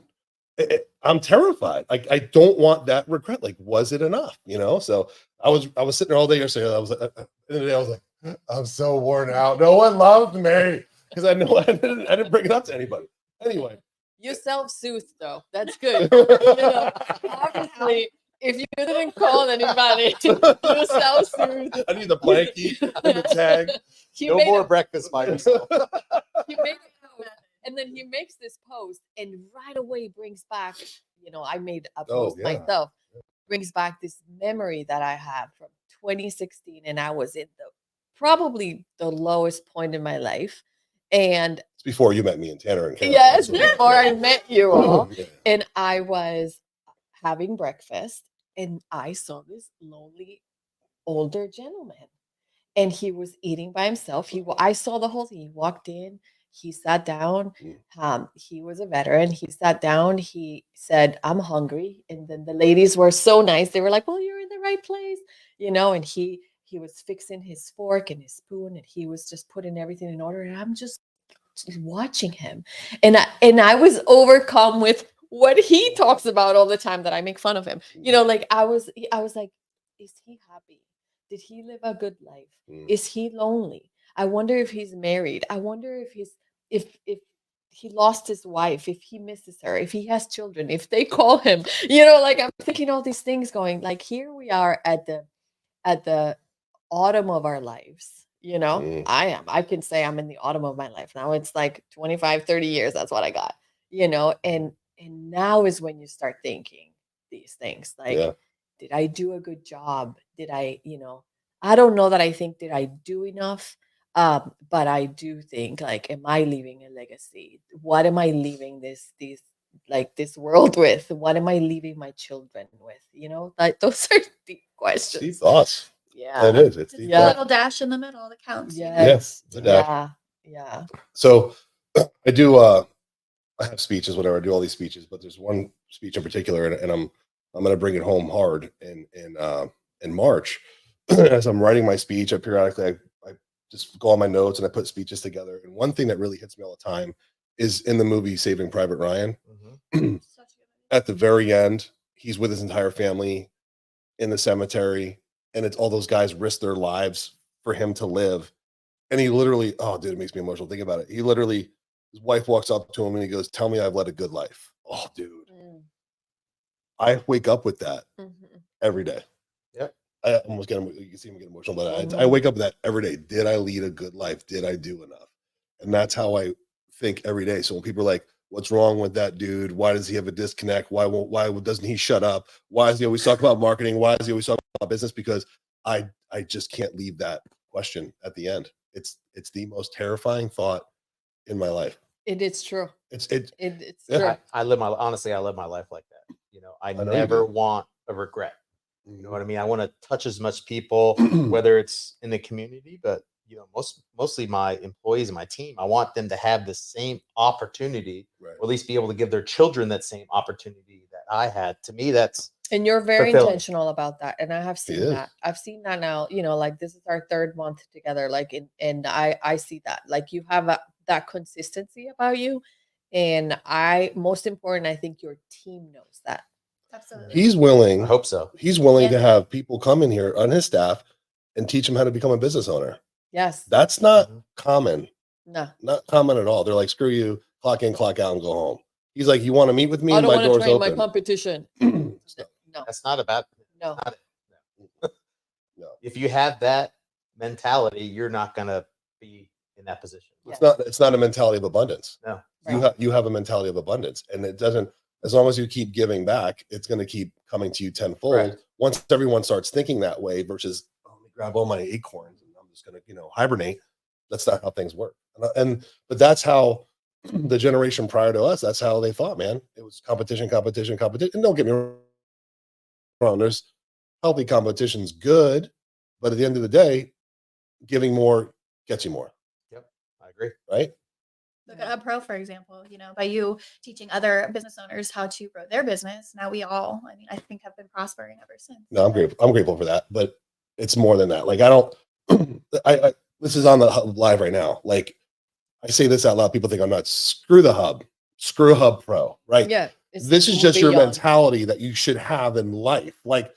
I'm terrified. I don't want that regret. Like, was it enough? So I was sitting there all day yesterday. I was like, at the end of the day, I was like, I'm so worn out. No one loved me because I know I didn't bring it up to anybody. Anyway, You self-soothe though. That's good. Obviously, if you didn't call anybody, you self-soothe. I need the blankie and the tag. He No made more a- breakfast by yourself. he made a post, and then he makes this post and right away brings back, I made a post yeah. myself, brings back this memory that I have from 2016, and I was in probably the lowest point in my life. And It's before you met me and Tanner and Karen. yes, So- before I met you all, Yeah. and I was having breakfast, and I saw this lonely older gentleman, and he was eating by himself. I saw the whole thing. He walked in, he sat down. He was a veteran. He sat down. He said, "I'm hungry," and then the ladies were so nice. They were like, "Well, you're in the right place," And he was fixing his fork and his spoon, and he was just putting everything in order. And I'm just watching him, and I was overcome with what he talks about all the time, that I make fun of him. Like I was like, is he happy? Did he live a good life? Is he lonely? I wonder if he's married. I wonder if he lost his wife, if he misses her, if he has children, if they call him. Like I'm thinking all these things, going like, here we are at the autumn of our lives. I can say I'm in the autumn of my life now. It's like 25, 30 years. That's what I got. And now is when you start thinking these things, like, Yeah. did I do a good job? Did I don't know that I think, did I do enough? But I do think, like, am I leaving a legacy? What am I leaving this world with? What am I leaving my children with? Like, those are deep questions. Deep thoughts. Yeah. It is. It's Just deep a Yeah. little dash in the middle that counts. Yes. the dash. Yeah. So I do I have speeches, whatever. I do all these speeches, but there's one speech in particular, and I'm gonna bring it home hard in March. As I'm writing my speech, I periodically I just go on my notes and I put speeches together. And one thing that really hits me all the time is in the movie Saving Private Ryan. At the very end, he's with his entire family in the cemetery, and it's all those guys risk their lives for him to live. And he literally, oh, dude, it makes me emotional. Think about it. He literally, his wife walks up to him and he goes, "Tell me I've led a good life." Oh, dude. I wake up with that every day. Yep. I almost get, you can see me get emotional, but I wake up with that every day. Did I lead a good life? Did I do enough? And that's how I think every day. So when people are like, "What's wrong with that dude? Why does he have a disconnect? Why doesn't he shut up? Why does he always talk about marketing? Why does he always talk about business?" Because I just can't leave that question at the end. It's the most terrifying thought in my life. It's true. It's It's Yeah. true. I live my life like that. I know you never do. want a regret. You know what I mean? I want to touch as much people, whether it's in the community, but mostly my employees and my team. I want them to have the same opportunity, Right. or at least be able to give their children that same opportunity that I had. To me, that's And you're very fulfilling. intentional about that. And I have seen is. that. I've seen that now, like this is our third month together. Like, and I see that, like, you have that consistency about you. And most important, I think your team knows that. Absolutely. He's willing. I hope so. He's willing to Yeah. have people come in here on his staff and teach him how to become a business owner. Yes. That's not Mhm. common. No. Not common at all. They're like, "Screw you, clock in, clock out, and go home." He's like, "You want to meet with me? I don't My want to door's train my open." competition. So, No. That's not about. No. Not it. no, If you have that mentality, you're not gonna be in that position. it's not a mentality of abundance. No. You have a mentality of abundance, and it doesn't. As long as you keep giving back, it's going to keep coming to you tenfold. Correct. Once everyone starts thinking that way, versus, "Oh, let me grab all my acorns and I'm just going to hibernate." That's not how things work. But that's how the generation prior to us. That's how they thought, man. It was competition, competition, competition. And don't get me wrong. There's healthy competition's good, but at the end of the day, giving more gets you more, Yep, I agree. right? Look at a pro, for example, by you teaching other business owners how to grow their business. Now we all, I think, have been prospering ever since. No, I'm grateful. I'm grateful for that, but it's more than that. Like, I don't. I this is on the hub live right now. Like, I say this out loud. People think I'm nuts. Screw the hub. Screw Hub Pro. Right. Yeah. This is just your beyond. mentality that you should have in life. Like,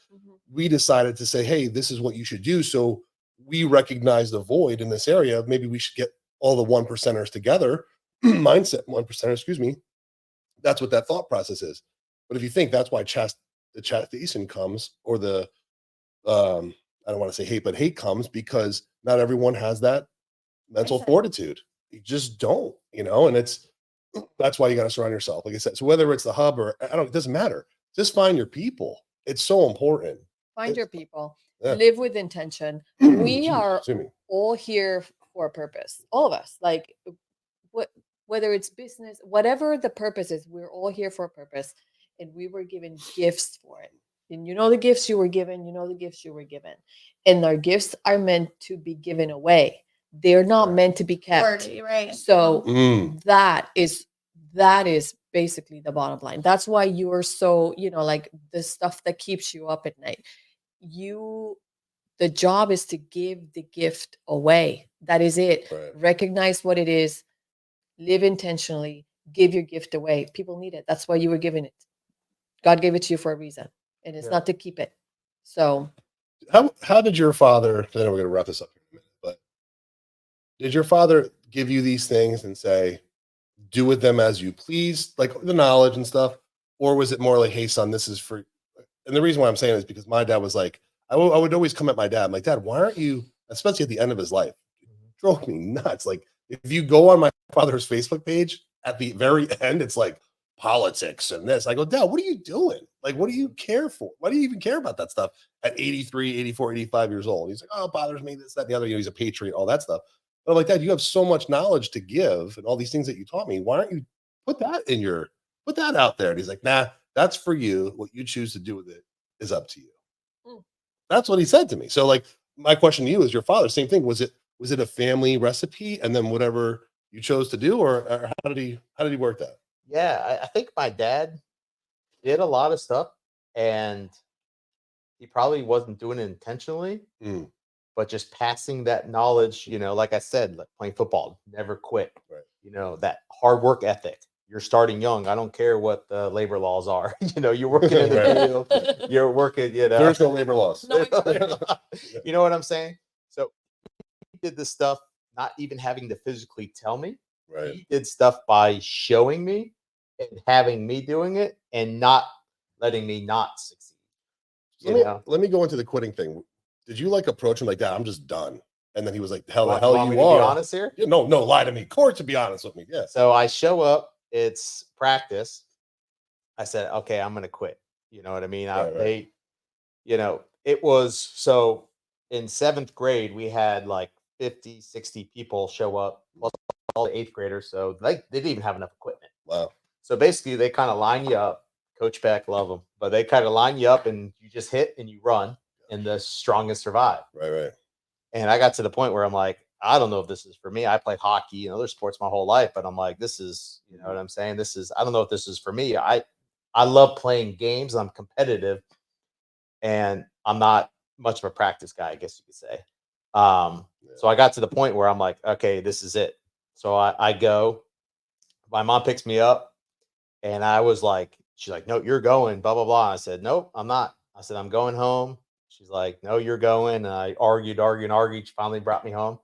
we decided to say, "Hey, this is what you should do." So we recognize the void in this area. Maybe we should get all the 1%ers together. Mindset 1%, excuse me. That's what that thought process is. But if you think that's why the chattation comes, or the I don't want to say hate, but hate comes because not everyone has that mental Mindset. fortitude. You just don't, and that's why you got to surround yourself. Like I said, so whether it's the hub or it doesn't matter. Just find your people. It's so important. Find your people, Yeah. live with intention. We Jeez, are excuse me. all here for a purpose. All of us, like what, whether it's business, whatever the purpose is, we're all here for a purpose, and we were given gifts for it. And the gifts you were given, the gifts you were given, and our gifts are meant to be given away. They're not Right. meant to be kept. Right. So Mm. that is basically the bottom line. That's why you're so, like the stuff that keeps you up at night. The job is to give the gift away. That is it. Right. Recognize what it is, live intentionally, give your gift away. People need it. That's why you were given it. God gave it to you for a reason, and it's not to keep it. So How did your father, then we're going to wrap this up in a minute, but did your father give you these things and say, do with them as you please, like the knowledge and stuff? Or was it more like, hey, son, this is for, and the reason why I'm saying is because my dad was like, I would always come at my dad. I'm like, Dad, why aren't you, especially at the end of his life, it drove me nuts. Like, if you go on my father's Facebook page at the very end, it's like politics and this. I go, Dad, what are you doing? Like, what do you care for? Why do you even care about that stuff at 83, 84, 85 years old? He's like, oh, it bothers me, this, that, and the other. He's a patriot, all that stuff. But I'm like, Dad, you have so much knowledge to give and all these things that you taught me. Why aren't you put that out there? And he's like, nah, that's for you. What you choose to do with it is up to you. That's what he said to me. So, like, my question to you is, your father, same thing. Was it a family recipe, and then whatever you chose to do, or how did he work that? Yeah, I think my dad did a lot of stuff, and he probably wasn't doing it intentionally, Mm. but just passing that knowledge. Like I said, like playing football, never quit. Right. That hard work ethic. You're starting young. I don't care what the labor laws are. You're working in the Right. field. You're working. There's no labor laws. No, You know what I'm saying? So he did this stuff, not even having to physically tell me. Right. He did stuff by showing me and having me doing it, and not letting me not succeed. Let me go into the quitting thing. Did you like approach him like that? I'm just done. And then he was like, hell, the Want hell me you to are. be honest here? Yeah, no, lie to me. Court, to be honest with me. Yeah. So I show up, it's practice. I said, okay, I'm going to quit. You know what I mean? Right. It was, so in 7th grade, we had like 50, 60 people show up, plus all the 8th graders. So they didn't even have enough equipment. Wow. So basically they kind of line you up. Coach Beck, love them, but they kind of line you up and you just hit and you run, and the strongest survive. Right. And I got to the point where I'm like, I don't know if this is for me. I played hockey and other sports my whole life, but I'm like, this is, you know what I'm saying? I don't know if this is for me. I love playing games. I'm competitive, and I'm not much of a practice guy, I guess you could say. So I got to the point where I'm like, okay, this is it. So I go, my mom picks me up, and I was like, she's like, no, you're going, blah, blah, blah. I said, nope, I'm not. I said, I'm going home. She's like, no, you're going. And I argued. She finally brought me home.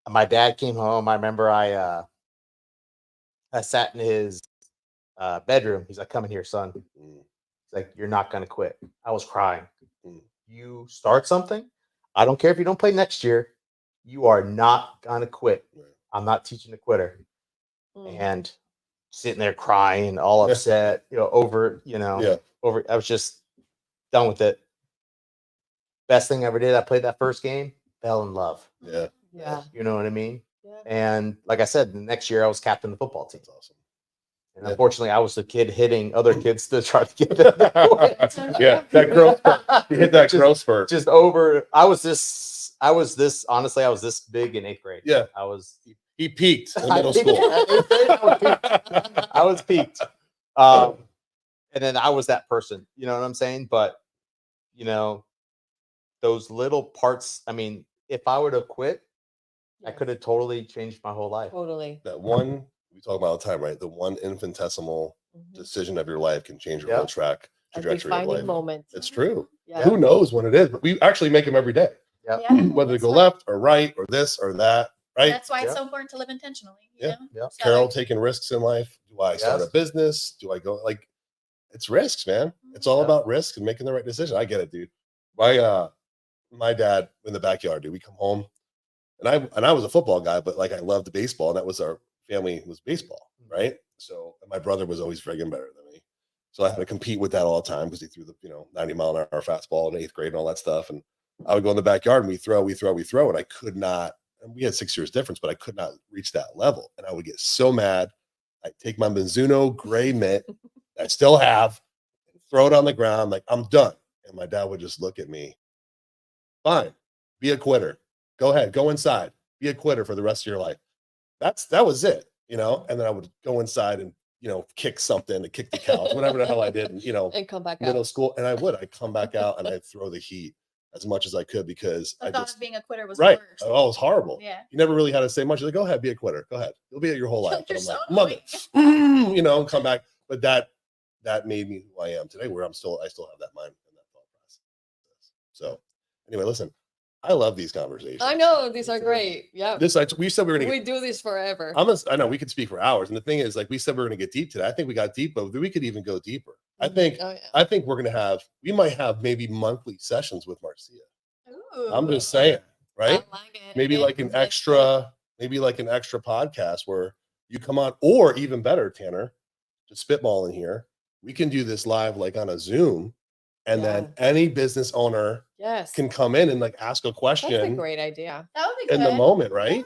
My dad came home. I remember I sat in his bedroom. He's like, come in here, son. He's like, you're not going to quit. I was crying. You start something, I don't care if you don't play next year, you are not going to quit. I'm not teaching a quitter. And sitting there crying, all upset, over, I was just done with it. Best thing I ever did. I played that first game, fell in love. Yeah. You know what I mean? Yeah. And like I said, the next year I was captain of the football team. That's awesome. And unfortunately, I was the kid hitting other kids to try to get them. Yeah, that growth spurt. You hit that growth spurt. Just over. I was this. Honestly, I was this big in 8th grade. Yeah. I was. He peaked in middle school. I was peaked. And then I was that person. You know what I'm saying? But those little parts. I mean, if I would have quit, I could have totally changed my whole life. Totally. That one we talk about all the time, right? The one infinitesimal decision of your life can change your whole trajectory of life. Moment. It's true. Yeah. Who knows when it is? But we actually make them every day. Yeah. Whether to go left or right or this or that, right? That's why it's so important to live intentionally. You know? Carol, taking risks in life. Do I start a business? Do I go it's risks, man. It's all Yeah. about risk and making the right decision. I get it, dude. My dad in the backyard, dude. We come home, and I was a football guy, but like I loved baseball, and that was our family was baseball, right? So and my brother was always friggin' better than me, so I had to compete with that all the time because he threw the 90-mile-an-hour fastball in 8th grade and all that stuff, and I would go in the backyard and we throw, and I could not. And we had 6 years difference, but I could not reach that level, and I would get so mad. I'd take my Mizuno gray mitt that I still have, and throw it on the ground like I'm done, and my dad would just look at me. Fine, be a quitter. Go ahead, go inside, be a quitter for the rest of your life. That was it, and then I would go inside and, kick something, to kick the couch, whatever the hell I did, And come back middle out. school. And I'd come back out and I'd throw the heat as much as I could because The I thought just, of being a quitter was right. worse. Oh, it was horrible. Yeah. You never really had to say much. You're like, go ahead, be a quitter. Go ahead. You'll be it your whole life. You're And I'm so like, mother, and come back. But that made me who I am today, where I still have that mind and that thought process. So anyway, listen, I love these conversations. I know these are great. Yeah. We said we were going to We do this forever. I know we could speak for hours. And the thing is, like we said, we're going to get deep today. I think we got deep, but we could even go deeper. I think Oh, yeah. I think we might have maybe monthly sessions with Marcia. Ooh. I'm just saying, right? I like it. Maybe Yeah, like an let's do it. extra podcast where you come on, or even better, Tanner, to spitball in here. We can do this live like on a Zoom, and then any business owner Yes. can come in and like ask a That's a question great idea. That would be in good. the moment, right? Yeah.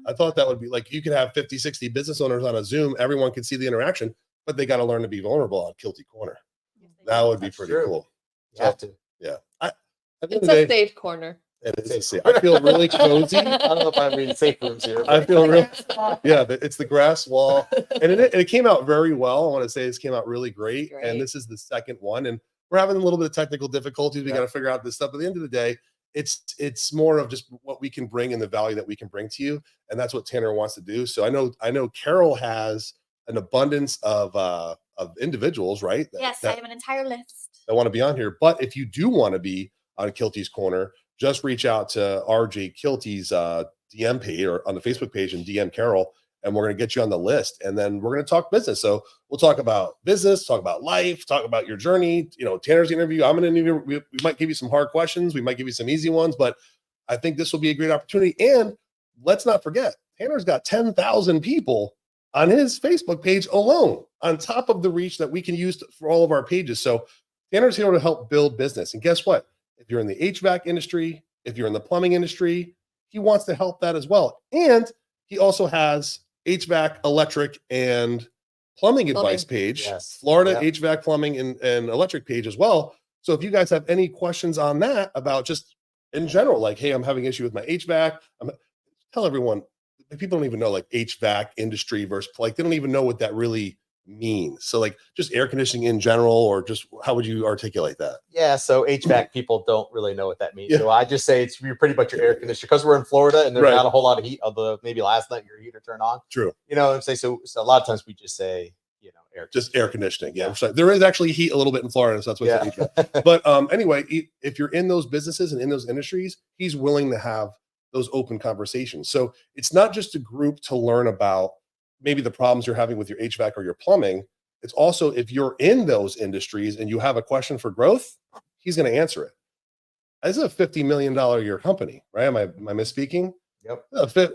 I thought that would be like you could have 50, 60 business owners on a Zoom. Everyone can see the interaction, but they got to learn to be vulnerable on Kielty Corner. That would be That's pretty true. cool. You have to. Yeah. At the end It's of the a day, safe corner. it is a safe. I feel really cozy. I don't know if I mean safe rooms here. I but- feel real. Yeah, it's the grass wall, and it came out very well. I want to say this came out really great, Great. and this is the second one, and we're having a little bit of technical difficulties. We Yeah. got to figure out this stuff. But at the end of the day, it's more of just what we can bring and the value that we can bring to you, and that's what Tanner wants to do. So I know Carol has an abundance of individuals, right? Yes, I have an entire list. that want to be on here. But if you do want to be on Kielty's Corner, just reach out to RJ Kielty's DM page or on the Facebook page and DM Carol, and we're going to get you on the list. And then we're going to talk business. So we'll talk about business, talk about life, talk about your journey. Tanner's interview. I'm going to interview. We might give you some hard questions. We might give you some easy ones, but I think this will be a great opportunity. And let's not forget, Tanner's got 10,000 people on his Facebook page alone, on top of the reach that we can use for all of our pages. So Tanner's here to help build business. And guess what? If you're in the HVAC industry, if you're in the plumbing industry, he wants to help that as well. And he also has HVAC, electric, and plumbing advice page, Yes. Florida Yep. HVAC, plumbing, and electric page as well. So if you guys have any questions on that about just in general, like, hey, I'm having an issue with my HVAC, tell everyone, people don't even know like HVAC industry versus like, they don't even know what that really means. So like just air conditioning in general, or just how would you articulate that? Yeah, so HVAC people don't really know what that means. Yeah. So I just say you're pretty much your air conditioner, because we're in Florida and there's Right. not a whole lot of heat. Although maybe last night your heater turned on. True. And say so a lot of times we just say air. Just air conditioning. Yeah. Yeah. So there is actually heat a little bit in Florida. So that's what Yeah. it's HVAC. But anyway, if you're in those businesses and in those industries, he's willing to have those open conversations. So it's not just a group to learn about maybe the problems you're having with your HVAC or your plumbing. It's also, if you're in those industries and you have a question for growth, he's going to answer it. This is a $50 million a year company, right? Am I misspeaking? Yep.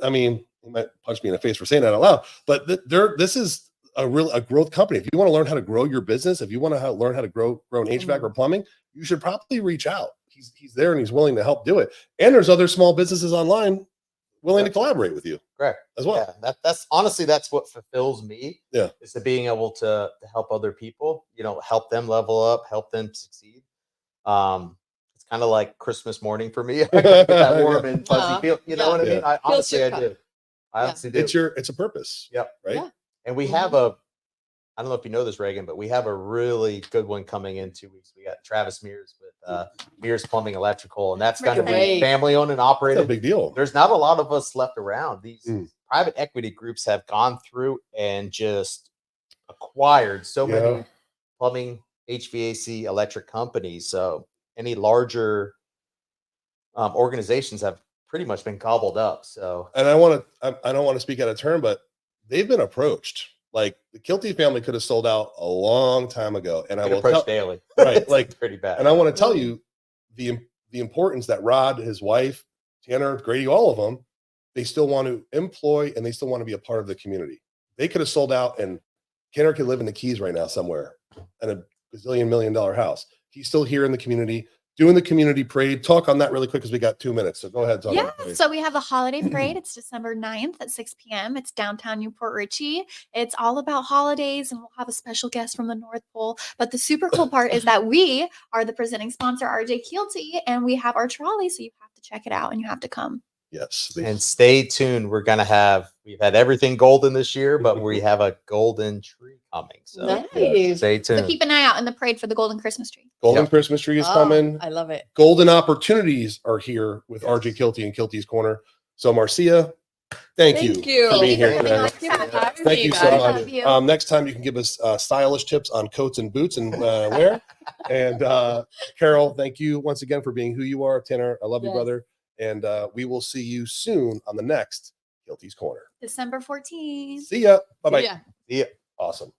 I mean, he might punch me in the face for saying that out loud, but this is a growth company. If you want to learn how to grow your business, if you want to learn how to grow in HVAC or plumbing, you should probably reach out. He's there and he's willing to help do it. And there's other small businesses online willing to collaborate with you. Correct. As well. Yeah, that's honestly, that's what fulfills me. Yeah. Is to being able to help other people, help them level up, help them succeed. It's kind of like Christmas morning for me. I get that warm and fuzzy feel. You know what I mean? I honestly, your I cup. do. I honestly do. It's a purpose. Yep. Right. Yeah. And we have I don't know if you know this, Reagan, but we have a really good one coming in 2 weeks. We got Travis Mears with Mears Plumbing Electrical, and that's going to be Great. family owned and It's a operated. big deal. There's not a lot of us left around. These Mm. private equity groups have gone through and just acquired so Yeah. many plumbing, HVAC, electric companies. So any larger organizations have pretty much been gobbled up. So And I don't want to speak out of turn, but they've been approached Like the Kielty family could have sold out a long time ago. And I Get will approached tell, daily. right, It's like, pretty bad. and I want to tell you the importance that Rod, his wife, Tanner, Grady, all of them, they still want to employ and they still want to be a part of the community. They could have sold out and Tanner could live in the Keys right now somewhere in a $1 million house. He's still here in the community, doing the community parade. Talk on that really quick because we got 2 minutes. So go ahead. Talk on Yeah, the parade. so we have the holiday parade. It's December 9th at 6 p.m. It's downtown Newport Richey. It's all about holidays, and we'll have a special guest from the North Pole. But the super cool part is that we are the presenting sponsor, RJ Kielty, and we have our trolley. So you have to check it out and you have to come. Yes. And stay tuned. We've had everything golden this year, but we have a golden tree coming. So Nice. stay So tuned. keep an eye out in the parade for the golden Christmas tree. Golden Yep. Christmas tree is Oh, coming. I love it. Golden opportunities are here with RJ Kielty and Kielty's Corner. So Marcia, thank you for being here Thank you today. for having us. Thank you so guys. much. Love you. Next time you can give us stylish tips on coats and boots and wear. And Carol, thank you once again for being who you are. Tanner, I love you, Yes. brother. And we will see you soon on the next Kielty's Corner. December 14th. See ya. Bye bye. Yeah. See ya. Awesome.